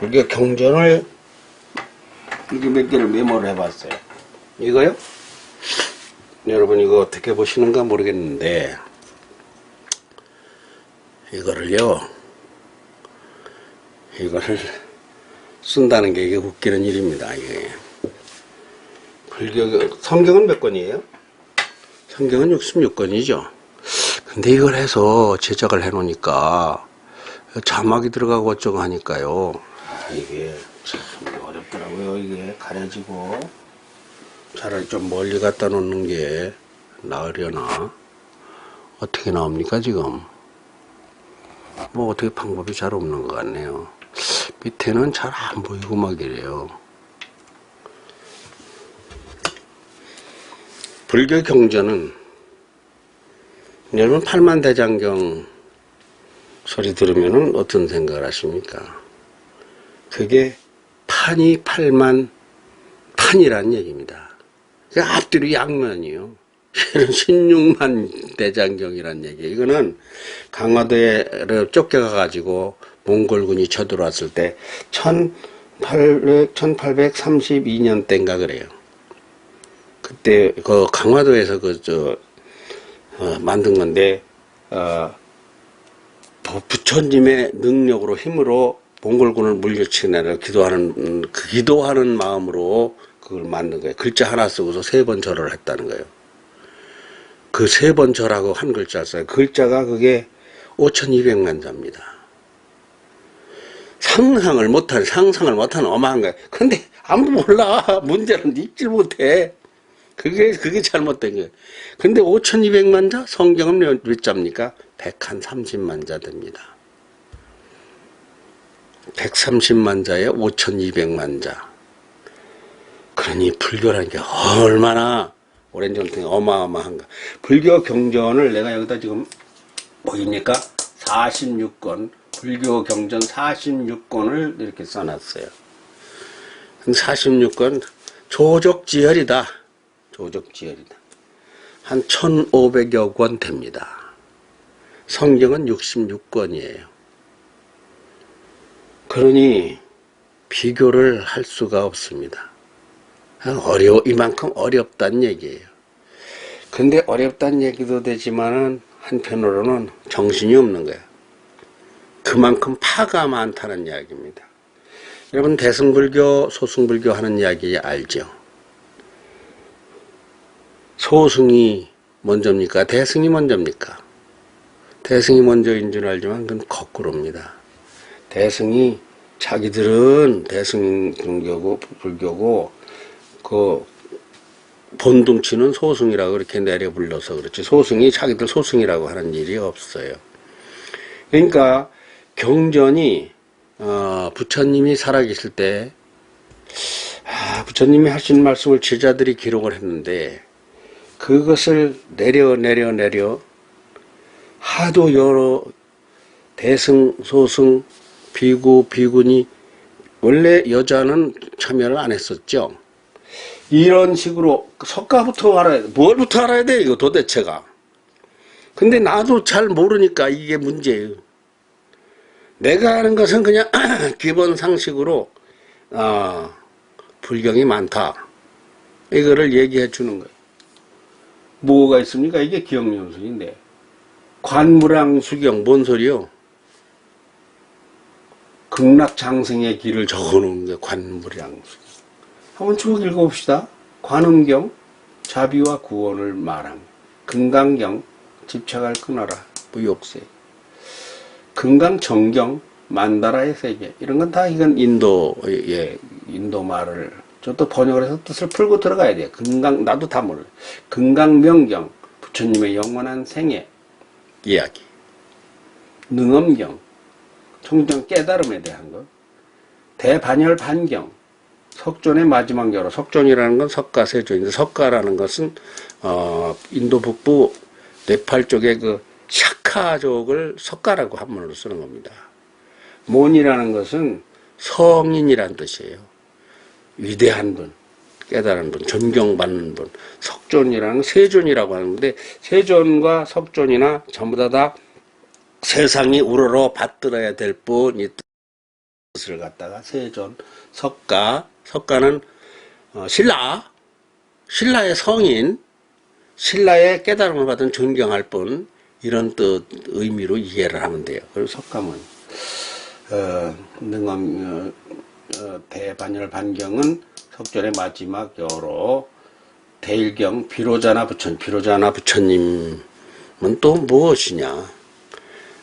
불교 경전을 이렇게 몇 개를 메모를 해봤어요. 이거요? 여러분 이거 어떻게 보시는가 모르겠는데, 이거를 쓴다는 게 이게 웃기는 일입니다. 이게. 성경은 몇 권이에요? 성경은 66권이죠. 근데 이걸 해서 제작을 해 놓으니까 자막이 들어가고 어쩌고 하니까요. 이게 참 어렵더라고요. 이게 가려지고. 차라리 좀 멀리 갖다 놓는 게 나으려나. 어떻게 나옵니까 지금? 어떻게 방법이 잘 없는 것 같네요. 밑에는 잘 안 보이고 막 이래요. 불교 경전은 여러분 팔만대장경 소리 들으면은 어떤 생각을 하십니까? 그게 판이 8만 판이란 얘기입니다. 그 앞뒤로 양면이요. 16만 대장경이란 얘기. 이거는 강화도에 쫓겨가가지고 몽골군이 쳐들어왔을 때 1832년 때인가 그래요. 그때 그 강화도에서 만든 건데, 부처님의 능력으로 힘으로 몽골군을 물리치는 기도하는 마음으로 그걸 만든 거예요. 글자 하나 쓰고서 3번 절을 했다는 거예요. 그 3번 절하고 한 글자 써요. 글자가 그게 5200만 자입니다. 상상을 못하는 어마한 거예요. 근데 아무 몰라. 문제는 읽질 못해. 그게 잘못된 거예요. 근데 5200만 자? 성경은 몇 자입니까? 130만 자 됩니다. 130만 자에 5200만 자. 그러니 불교라는 게 얼마나 오랜 전통이 어마어마한가. 불교 경전을 내가 여기다 지금 보입니까? 46권, 불교 경전 46권을 이렇게 써놨어요. 46권 조적지혈이다. 조적지혈이다. 한 1500여 권 됩니다. 성경은 66권이에요. 그러니 비교를 할 수가 없습니다. 이만큼 어렵다는 얘기예요. 근데 어렵다는 얘기도 되지만은 한편으로는 정신이 없는 거야. 그만큼 파가 많다는 이야기입니다. 여러분 대승불교, 소승불교 하는 이야기 알죠? 소승이 먼저입니까? 대승이 먼저입니까? 대승이 먼저인 줄 알지만 그건 거꾸로입니다. 대승이 자기들은 대승 불교고 그 본둥치는 소승이라고 그렇게 내려 불러서 그렇지 소승이 자기들 소승이라고 하는 일이 없어요. 그러니까 경전이 부처님이 살아계실 때 부처님이 하신 말씀을 제자들이 기록을 했는데 그것을 내려 하도 여러 대승, 소승, 비구, 비구니 원래 여자는 참여를 안 했었죠. 이런 식으로 석가부터 알아야 돼. 뭘부터 알아야 돼 이거 도대체가. 근데 나도 잘 모르니까 이게 문제예요. 내가 아는 것은 그냥 기본 상식으로 불경이 많다. 이거를 얘기해 주는 거예요. 뭐가 있습니까? 이게 기억연수인데 관무량수경 뭔 소리요? 극락장승의 길을 적어놓은 게 관무량수경. 한번 쭉 읽어봅시다. 관음경 자비와 구원을 말합니다. 금강경 집착을 끊어라 무욕세. 금강정경 만다라의 세계. 이런 건 다 이건 인도 말을 저도 번역을 해서 뜻을 풀고 들어가야 돼요. 나도 다 몰라요. 금강명경 부처님의 영원한 생애 이야기. 능엄경 청정 깨달음에 대한 것. 대반열반경 석존의 마지막 여로. 석존이라는 건 석가세존인데 석가라는 것은 인도 북부 네팔 쪽의 그 샤카족을 석가라고 한문으로 쓰는 겁니다. 몬이라는 것은 성인이란 뜻이에요. 위대한 분, 깨달은 분, 존경받는 분. 석존이라는 세존이라고 하는데 세존과 석존이나 전부 다 세상이 우러러 받들어야 될 분, 이 뜻을 갖다가 세존, 석가는 신라의 성인, 신라의 깨달음을 받은 존경할 분, 이런 뜻, 의미로 이해를 하면 돼요. 그리고 석가모니. 대반열반경은 석존의 마지막 여로. 대일경 비로자나 부처님은 또 무엇이냐.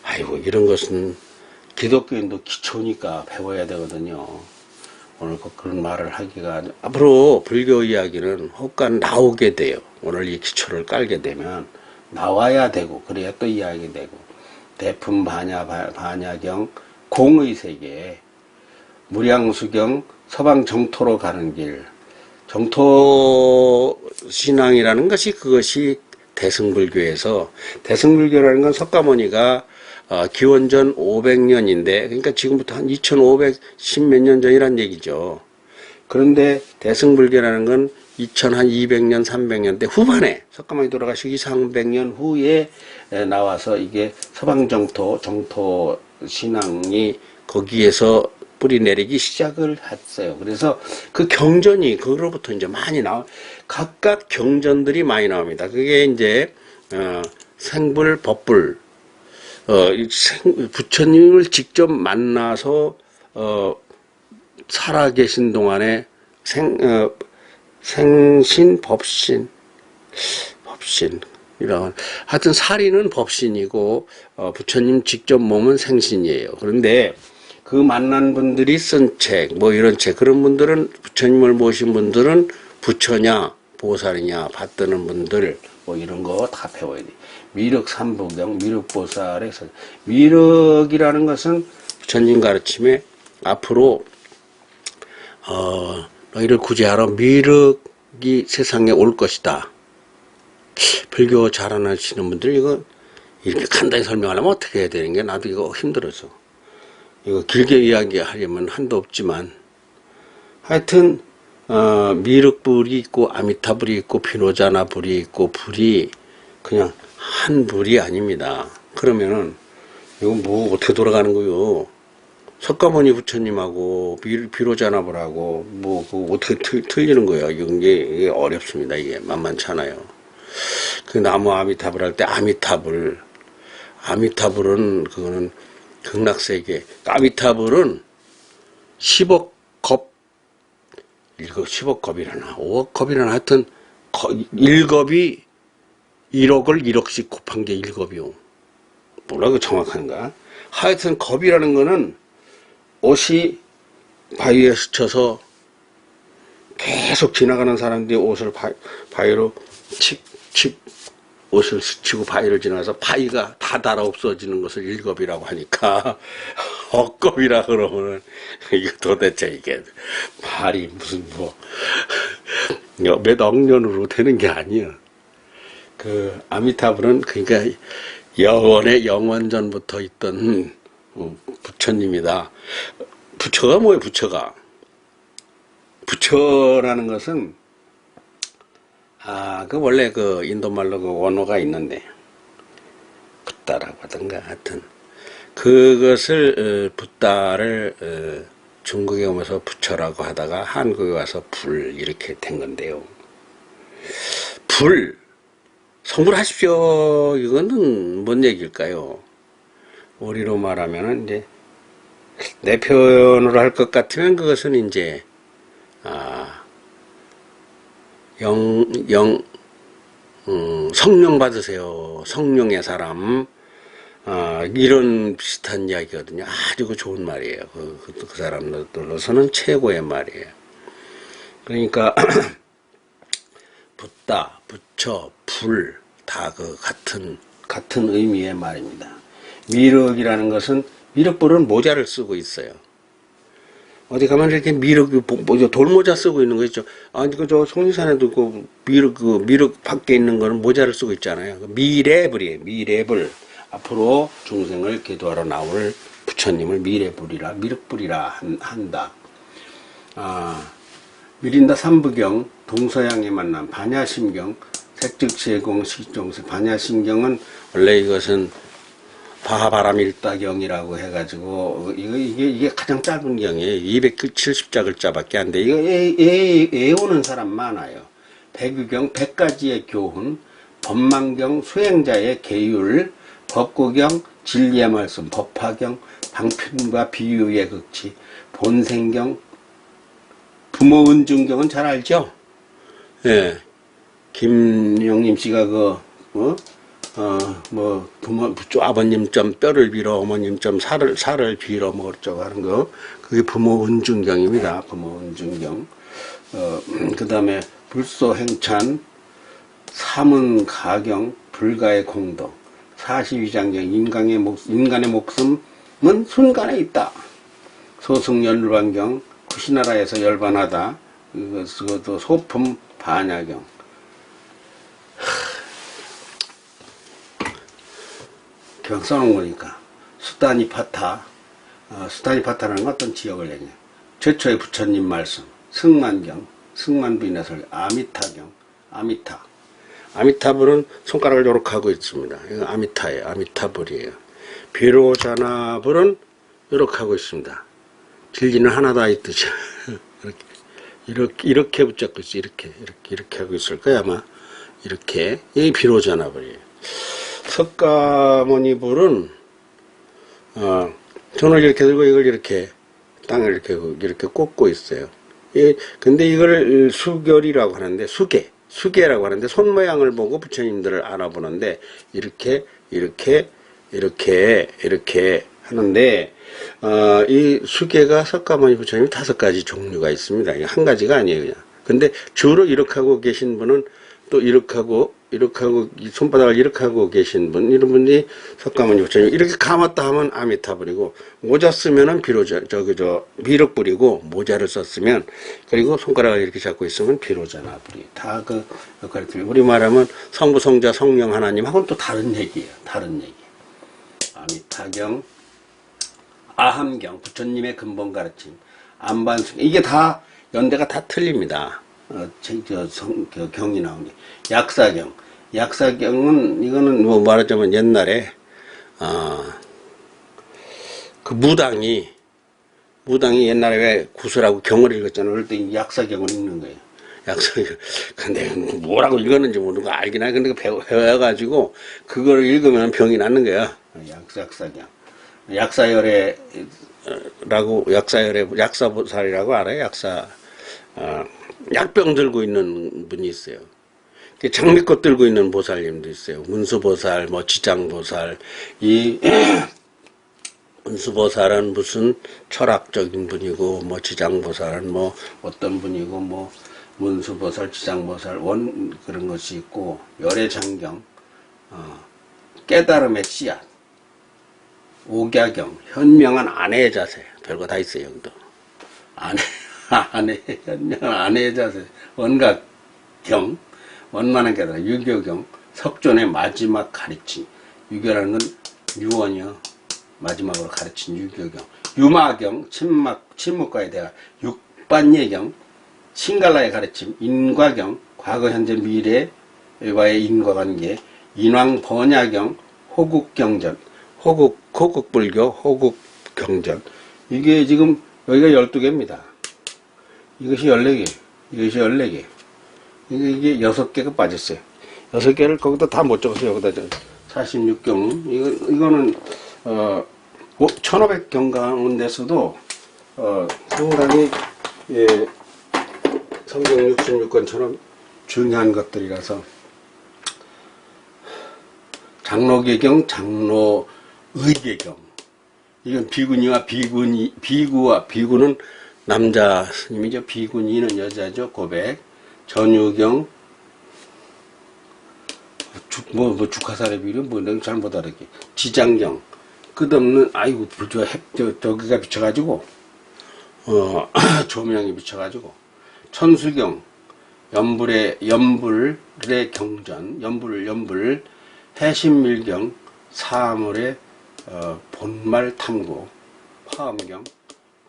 아이고, 이런 것은 기독교인도 기초니까 배워야 되거든요. 오늘 그런 말을 하기가, 앞으로 불교 이야기는 혹간 나오게 돼요. 오늘 이 기초를 깔게 되면 나와야 되고, 그래야 또 이야기 되고. 대품 반야경 공의 세계, 무량수경 서방 정토로 가는 길. 정토 신앙이라는 것이 대승불교에서, 대승불교라는 건 석가모니가 기원전 500년인데, 그러니까 지금부터 한 2510 몇 년 전이란 얘기죠. 그런데 대승불교라는 건 2200년, 300년대 후반에, 석가모니 돌아가시기 300년 후에 나와서 이게 서방정토, 정토 신앙이 거기에서 뿌리 내리기 시작을 했어요. 그래서 그 경전이, 그로부터 이제 많이 각각 경전들이 많이 나옵니다. 그게 이제, 생불, 법불, 부처님을 직접 만나서, 살아계신 동안에 생신, 법신, 이런. 하여튼 살인은 법신이고, 부처님 직접 몸은 생신이에요. 그런데 그 만난 분들이 쓴 책, 이런 책, 그런 분들은, 부처님을 모신 분들은 부처냐, 보살이냐, 받드는 분들, 이런 거 다 배워야 돼. 미륵 삼부경, 미륵보살에서. 미륵이라는 것은 부처님 가르침에 앞으로, 너희를 구제하러 미륵이 세상에 올 것이다. 불교 잘 안 하시는 분들 이거 이렇게 간단히 설명하려면 어떻게 해야 되는 게 나도 이거 힘들어서. 이거 길게 이야기하려면 한도 없지만, 하여튼 미륵불이 있고 아미타불이 있고 비로자나불이 있고 불이 그냥 한 불이 아닙니다. 그러면은 이거 뭐 어떻게 돌아가는 거요? 석가모니 부처님하고 비로자나불하고 뭐 그거 어떻게 틀리는 거야? 이게 어렵습니다. 이게 만만치 않아요. 그 나무 아미타불 할 때 아미타불은 그거는 극락세계. 아미타불은 10억 겁 10억 겁이라나 5억 겁이라나 하여튼 1겁이 1억을 1억씩 곱한 게 1겁이요. 뭐라고 정확한가? 하여튼 겁이라는 거는 옷이 바위에 스쳐서 계속 지나가는 사람들이 옷을 바위로 옷을 스치고 바위를 지나서 바위가 다 달아 없어지는 것을 일겁이라고 하니까 억겁이라 그러면은 이거 도대체 이게 말이 무슨 몇 억년으로 되는 게 아니야. 그 아미타불은 그러니까 영원전부터 있던 부처님이다. 부처가 뭐예요? 부처라는 것은 그 원래 그 인도말로 그 원어가 있는데 붓다라고 하던가 하여튼 그것을 붓다를 중국에 오면서 부처라고 하다가 한국에 와서 불 이렇게 된 건데요. 불 성불하십시오. 이거는 뭔 얘기일까요? 우리로 말하면은 이제 내 표현으로 할 것 같으면 그것은 이제 성령 받으세요. 성령의 사람. 이런 비슷한 이야기거든요. 아주 그 좋은 말이에요. 그 사람들로서는 최고의 말이에요. 그러니까, 붓다, 부처, 불, 다 그 같은 의미의 말입니다. 미륵이라는 것은, 미륵불은 모자를 쓰고 있어요. 어디 가면 이렇게 돌모자 쓰고 있는 거 있죠. 저 속리산에도 미륵 밖에 있는 거는 모자를 쓰고 있잖아요. 미래불이에요. 미래불. 앞으로 중생을 계도하러 나올 부처님을 미륵불이라 한다. 미린다 삼부경, 동서양의 만남, 반야심경, 색즉세공 식종세. 반야심경은 원래 이것은 바하바라밀다경이라고 해가지고 이게 가장 짧은 경이에요. 270자글자밖에 안 돼. 이거 애우는 사람 많아요. 백유경 100가지의 교훈, 법망경 수행자의 계율, 법구경 진리의 말씀, 법화경 방편과 비유의 극치, 본생경 부모은중경은 잘 알죠? 예. 김영림 씨가 아버님 좀 뼈를 빌어, 어머님 좀 살을 빌어, 뭐, 어쩌고 하는 거. 그게 부모은중경입니다. 부모은중경. 그 다음에 불소행찬, 삼은가경, 불가의 공덕, 42장경, 인간의 목숨은 순간에 있다. 소승열반경, 쿠시나라에서 열반하다. 그것도 소품 반야경. 그냥 써놓은 거니까. 수다니파타. 수다니파타라는 건 어떤 지역을 얘기해요. 최초의 부처님 말씀. 승만경. 승만부인의 설. 아미타경. 아미타불은 손가락을 요렇게 하고 있습니다. 이거 아미타예요. 아미타불이에요. 비로자나불은 요렇게 하고 있습니다. 진리는 하나다 있듯이. 이렇게 붙잡고 있어요. 이렇게 하고 있을 거야, 아마. 이렇게. 이게 비로자나불이에요. 석가모니 불은, 손을 이렇게 들고 이걸 이렇게, 땅을 이렇게 꽂고 있어요. 근데 이걸 수결이라고 하는데, 수계라고 하는데, 손 모양을 보고 부처님들을 알아보는데, 이렇게 하는데, 이 수계가 석가모니 부처님 5가지 종류가 있습니다. 한 가지가 아니에요, 그냥. 근데 주로 이렇게 하고 계신 분은 또 이렇게 하고 손바닥을 이렇게 하고 계신 분, 이런 분이 석가모니 부처님. 이렇게 감았다 하면 아미타불이고, 모자 쓰면은 미륵불이고, 모자를 썼으면, 그리고 손가락을 이렇게 잡고 있으면 비로자나불이. 다 그 역할을 듭니다. 우리 말하면 성부, 성자, 성령 하나님하고는 또 다른 얘기예요. 다른 얘기. 아미타경, 아함경, 부처님의 근본 가르침. 안반수 이게 다 연대가 다 틀립니다. 경이 나온 게 약사경은 이거는 뭐 말하자면 옛날에 그 무당이 옛날에 왜 구슬하고 경을 읽었잖아요. 그럴 때 약사경을 읽는 거예요. 약사경. 근데 뭐라고 읽었는지 모르는 거 알긴 해. 근데 배워가지고 그걸 읽으면 병이 낫는 거야. 약사경. 약사보살이라고 알아요? 약병 들고 있는 분이 있어요. 장미꽃 들고 있는 보살님도 있어요. 문수보살, 뭐 지장보살. 문수보살은 무슨 철학적인 분이고, 뭐 지장보살은 뭐 어떤 분이고, 뭐 문수보살, 지장보살 그런 것이 있고, 열애장경, 깨달음의 씨앗, 옥야경, 현명한 아내의 자세, 별거 다 있어요 여기도. 현명한 아내의 자세, 원각경, 원만한 깨달음, 유교경, 석존의 마지막 가르침. 유교라는 건 유언이요. 마지막으로 가르친 유교경. 유마경, 침묵과의 대화. 육반예경, 신갈라의 가르침. 인과경, 과거, 현재, 미래와의 인과관계. 인왕번야경, 호국경전. 호국불교, 호국경전. 이게 지금 여기가 12개입니다. 이것이 14개. 이것이 14개. 이게 6개가 빠졌어요. 6개를 거기다 다 못 적었어요. 여기다 46경. 이거는 1500경 가운데서도 상당히 성경 66권처럼 중요한 것들이라서 장로계경, 장로의계경. 이건 비구니와 비구는 남자 스님이죠. 비구니는 여자죠. 고백. 전유경, 죽화살의 비료, 내가 잘 못 알았게. 지장경, 끝없는, 아이고, 저기가 비쳐가지고, 조명이 비쳐가지고. 천수경, 연불의 경전, 연불, 해신밀경, 사물의, 본말 탐구, 화엄경,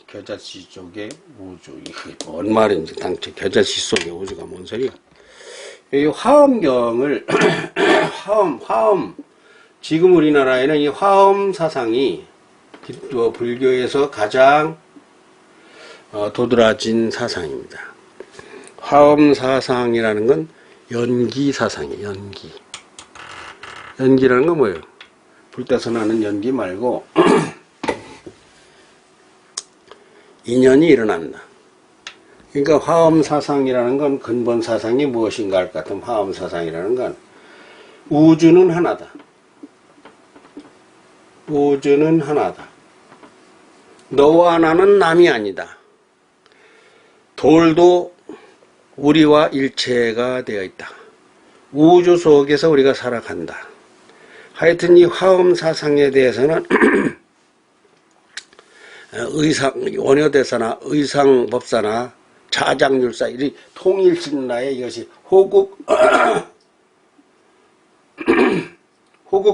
겨자씨 쪽의 우주. 이게 뭔 말인지 당최 겨자씨 속의 우주가 뭔 소리야. 이 화엄경을 화엄 지금 우리나라에는 이 화엄 사상이 불교에서 가장 도드라진 사상입니다. 화엄 사상이라는 건 연기 사상이에요. 연기라는 건 뭐예요? 불 때서 나는 연기 말고 인연이 일어난다. 그러니까 화엄사상이라는 건 근본 사상이 무엇인가 할 것 같으면 화엄사상이라는 건 우주는 하나다. 우주는 하나다. 너와 나는 남이 아니다. 돌도 우리와 일체가 되어 있다. 우주 속에서 우리가 살아간다. 하여튼 이 화엄사상에 대해서는 원효대사나 의상법사나 자장률사 이 통일신라에 이것이 호국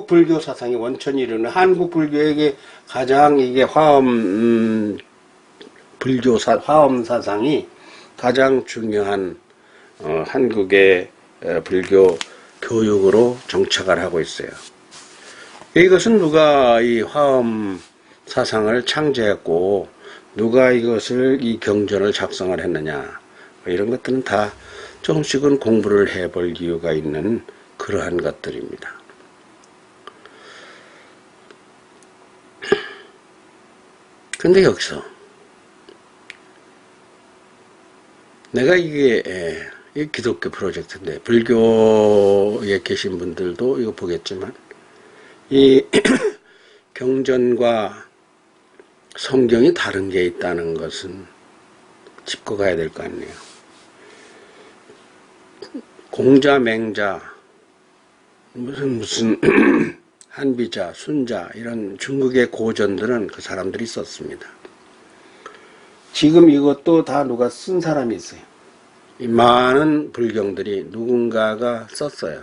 불교 사상의 원천이 이르는 한국 불교에게 가장 이게 화엄 사상이 가장 중요한 한국의 불교 교육으로 정착을 하고 있어요. 이것은 누가 이 화엄 사상을 창제했고 누가 이 경전을 작성을 했느냐 이런 것들은 다 조금씩은 공부를 해볼 이유가 있는 그러한 것들입니다. 근데 여기서 내가 이게 기독교 프로젝트인데 불교에 계신 분들도 이거 보겠지만 이 경전과 성경이 다른 게 있다는 것은 짚고 가야 될 거 아니에요. 공자, 맹자, 무슨 한비자, 순자 이런 중국의 고전들은 그 사람들이 썼습니다. 지금 이것도 다 누가 쓴 사람이 있어요. 이 많은 불경들이 누군가가 썼어요.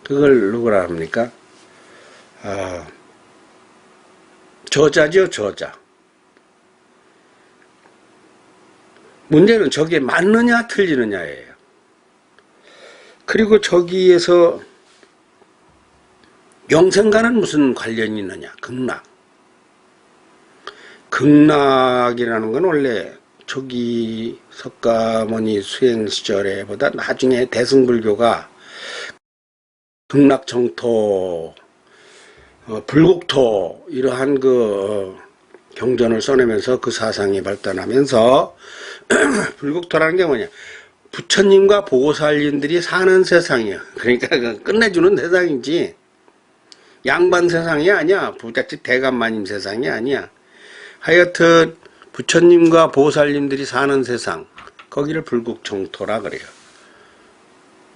그걸 누구라 합니까? 저자죠, 저자. 문제는 저게 맞느냐 틀리느냐예요. 그리고 저기에서 영생과는 무슨 관련이 있느냐. 극락. 극락이라는 건 원래 초기 석가모니 수행 시절에 보다 나중에 대승불교가 극락정토, 불국토 이러한 경전을 써내면서 그 사상이 발달하면서 불국토라는 게 뭐냐. 부처님과 보살님들이 사는 세상이야. 그러니까 끝내주는 세상이지 양반 세상이 아니야. 부잣집 대감마님 세상이 아니야. 하여튼 부처님과 보살님들이 사는 세상, 거기를 불국정토라 그래요.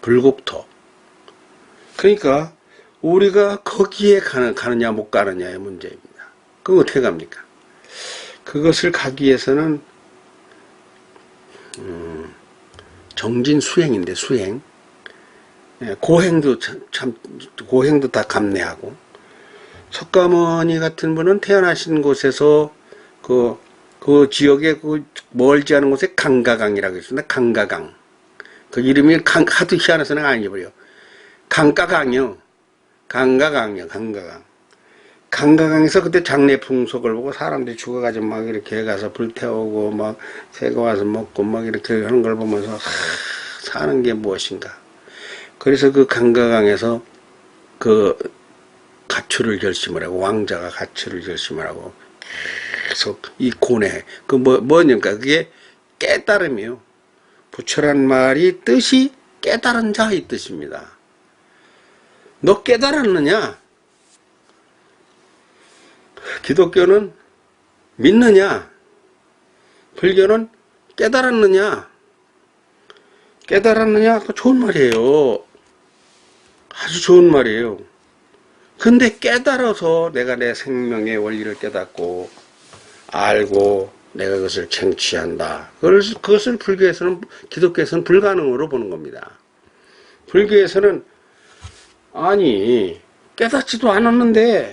불국토. 그러니까 우리가 거기에 가느냐 못 가느냐의 문제입니다. 그거 어떻게 갑니까? 그것을 가기 위해서는 정진 수행인데 수행. 고행도 고행도 다 감내하고. 석가모니 같은 분은 태어나신 곳에서 그 지역에 멀지 않은 곳에 강가강이라고 있습니다. 강가강. 그 이름이 하도 희한해서 내가 안 잊어버려. 강가강이요. 강가강이요. 강가강. 강가강에서 그때 장례 풍속을 보고 사람들이 죽어가지고 막 이렇게 가서 불태우고 막 새가 와서 먹고 막 이렇게 하는 걸 보면서 사는 게 무엇인가. 그래서 그 강가강에서 그 가출을 결심을 하고 왕자가 가출을 결심을 하고 계속 이 고뇌 뭐냐니까 그게 깨달음이요. 부처란 말이 뜻이 깨달은 자 이 뜻입니다. 너 깨달았느냐? 기독교는 믿느냐? 불교는 깨달았느냐? 깨달았느냐? 그거 좋은 말이에요. 아주 좋은 말이에요. 근데 깨달아서 내가 내 생명의 원리를 깨닫고 알고 내가 그것을 쟁취한다. 그것을 불교에서는, 기독교에서는 불가능으로 보는 겁니다. 불교에서는 아니 깨닫지도 않았는데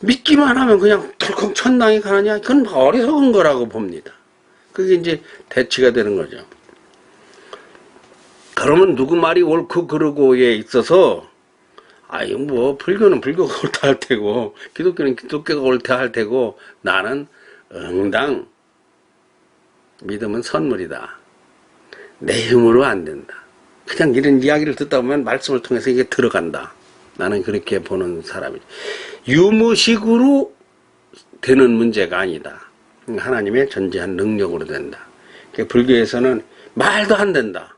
믿기만 하면 그냥 덜컥 천당에 가느냐? 그건 어리석은 거라고 봅니다. 그게 이제 대치가 되는 거죠. 그러면 누구 말이 옳고 그르고에 있어서 아이 뭐 불교는 불교가 옳다 할 테고 기독교는 기독교가 옳다 할 테고 나는 응당 믿음은 선물이다. 내 힘으로 안 된다. 그냥 이런 이야기를 듣다 보면 말씀을 통해서 이게 들어간다. 나는 그렇게 보는 사람이지. 유무식으로 되는 문제가 아니다. 하나님의 전지한 능력으로 된다. 불교에서는 말도 안 된다.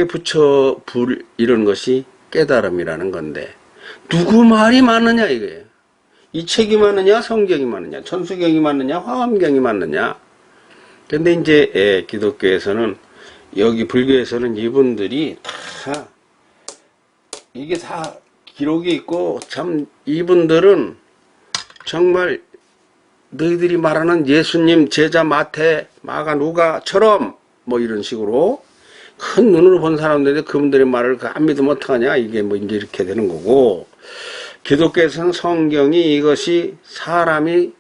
부처 불 이런 것이 깨달음이라는 건데 누구 말이 맞느냐 이거예요. 이 책이 맞느냐 성경이 맞느냐 천수경이 맞느냐 화엄경이 맞느냐. 근데 이제 기독교에서는 여기 불교에서는 이분들이 다 이게 다 기록이 있고 참 이분들은 정말 너희들이 말하는 예수님 제자 마태 마가 누가처럼 뭐 이런 식으로 큰 눈으로 본 사람들이 그분들의 말을 안 믿으면 어떡하냐 이게 뭐 이제 이렇게 되는 거고 기독교에서는 성경이 이것이 사람이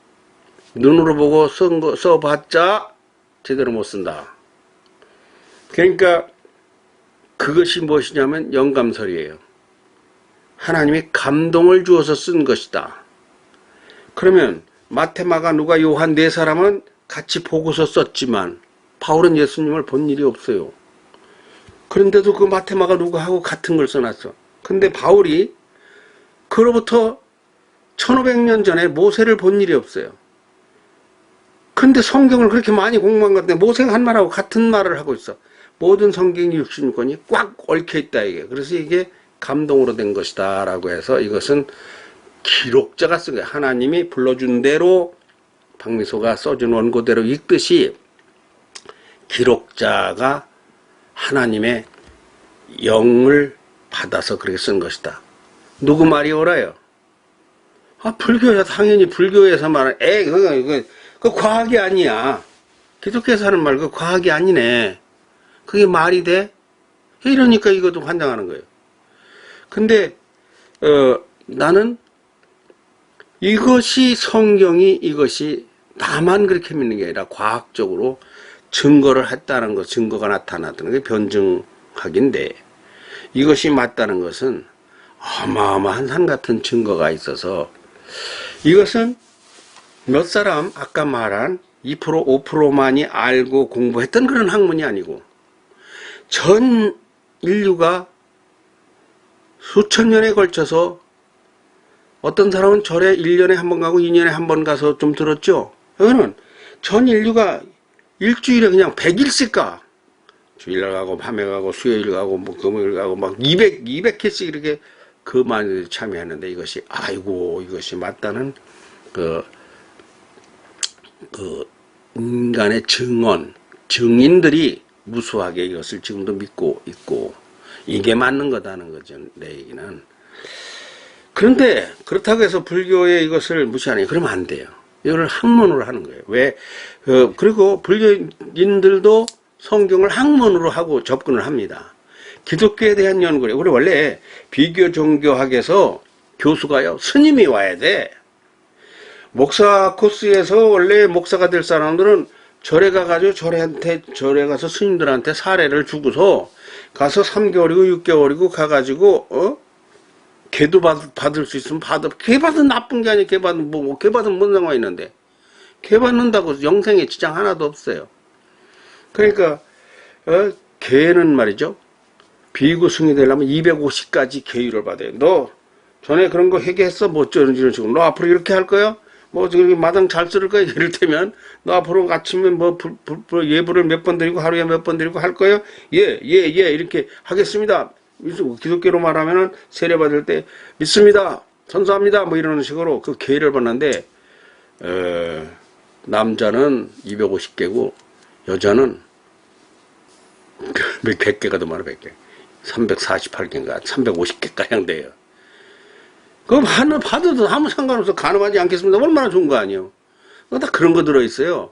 눈으로 보고 써봤자 제대로 못 쓴다. 그러니까 그것이 무엇이냐면 영감설이에요. 하나님이 감동을 주어서 쓴 것이다. 그러면 마태, 마가, 누가, 요한 네 사람은 같이 보고서 썼지만 바울은 예수님을 본 일이 없어요. 그런데도 그 마태, 마가, 누가하고 같은 걸 써놨어. 근데 바울이 그로부터 1500년 전에 모세를 본 일이 없어요. 근데 성경을 그렇게 많이 공부한 건데 모세가 한 말하고 같은 말을 하고 있어. 모든 성경이 66권이 꽉 얽혀있다 이게. 그래서 이게 감동으로 된 것이다 라고 해서 이것은 기록자가 쓴 거예요. 하나님이 불러준 대로 박미소가 써준 원고대로 읽듯이 기록자가 하나님의 영을 받아서 그렇게 쓴 것이다. 누구 말이 옳아요? 불교야. 당연히 불교에서 말하는 그거 과학이 아니야. 기독교에서 하는 말 그거 과학이 아니네. 그게 말이 돼? 이러니까 이것도 환장하는 거예요. 근데 나는 이것이 성경이 이것이 나만 그렇게 믿는 게 아니라 과학적으로 증거를 했다는 것, 증거가 나타났다는 게 변증학인데, 이것이 맞다는 것은 어마어마한 산 같은 증거가 있어서, 이것은 몇 사람 아까 말한 2% 5%만이 알고 공부했던 그런 학문이 아니고 전 인류가 수천 년에 걸쳐서, 어떤 사람은 절에 1년에 한 번 가고 2년에 한 번 가서 좀 들었죠. 이거는 전 인류가 일주일에 그냥 100일씩 가. 주일 가고 밤에 가고 수요일 가고 뭐 금요일 가고 막 200회씩 이렇게 그 많이 참여하는데, 이것이 아이고 이것이 맞다는 그 인간의 증인들이 무수하게 이것을 지금도 믿고 있고, 이게 맞는 거다는 거죠, 내 얘기는. 그런데 그렇다고 해서 불교의 이것을 무시하니 그러면 안 돼요. 이걸 학문으로 하는 거예요. 왜? 그리고 불교인들도 성경을 학문으로 하고 접근을 합니다. 기독교에 대한 연구를, 우리 원래 비교 종교학에서 교수가요, 스님이 와야 돼. 목사 코스에서 원래 목사가 될 사람들은 절에 가가지고 절에 가서 스님들한테 사례를 주고서 가서 3개월이고 6개월이고 가가지고 개도 받을 수 있으면 개 받은 나쁜 게 아니에요. 개 받은 개 받으면 뭔 상관이 있는데, 개 받는다고 영생에 지장 하나도 없어요. 그러니까 개는 말이죠, 비구승이 되려면 250가지 계율을 받아요. 너 전에 그런 거 회개했어? 뭐 어쩌는 이런 식으로. 너 앞으로 이렇게 할 거야? 뭐 지금 마당 잘 쓸 거야? 예를 들면 너 앞으로 아침에 뭐 예불을 몇 번 드리고 하루에 몇 번 드리고 할 거야? 예 이렇게 하겠습니다. 기독교로 말하면은 세례 받을 때 믿습니다, 선서합니다, 뭐 이런 식으로 그 계율을 받는데, 남자는 250개고 여자는 100개가 더 많아. 100개 348개인가 350개가량 돼요. 그럼 하나 받아도 아무 상관없어. 간음하지 않겠습니다. 얼마나 좋은 거 아니에요. 다 그런 거 들어있어요.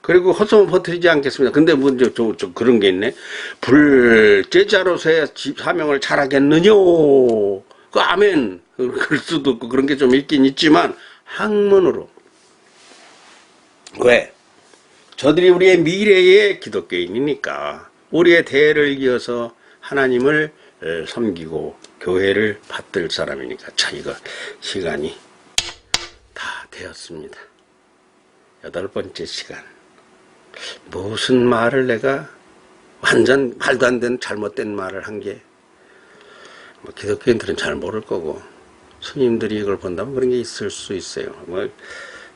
그리고 헛소문 퍼뜨리지 않겠습니다. 근데 문제 좀 그런 게 있네. 불제자로서의 사명을 잘하겠느냐. 그 아멘. 그럴 수도 없고 그런 게 좀 있긴 있지만 학문으로. 왜? 저들이 우리의 미래의 기독교인이니까 우리의 대를 이어서 하나님을 섬기고 교회를 받들 사람이니까. 자, 이거 시간이 다 되었습니다. 8번째 시간. 무슨 말을 내가 완전 말도 안 되는 잘못된 말을 한 게, 뭐 기독교인들은 잘 모를 거고 스님들이 이걸 본다면 그런 게 있을 수 있어요. 뭐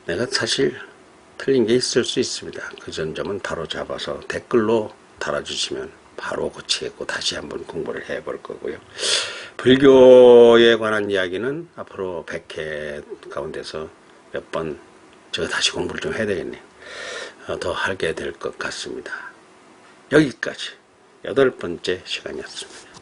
내가 사실 틀린 게 있을 수 있습니다. 그 점은 바로 잡아서 댓글로 달아주시면 바로 고치겠고 다시 한번 공부를 해볼 거고요. 불교에 관한 이야기는 앞으로 100회 가운데서 몇 번 제가 다시 공부를 좀 해야 되겠네요. 더 하게 될 것 같습니다. 여기까지 8번째 시간이었습니다.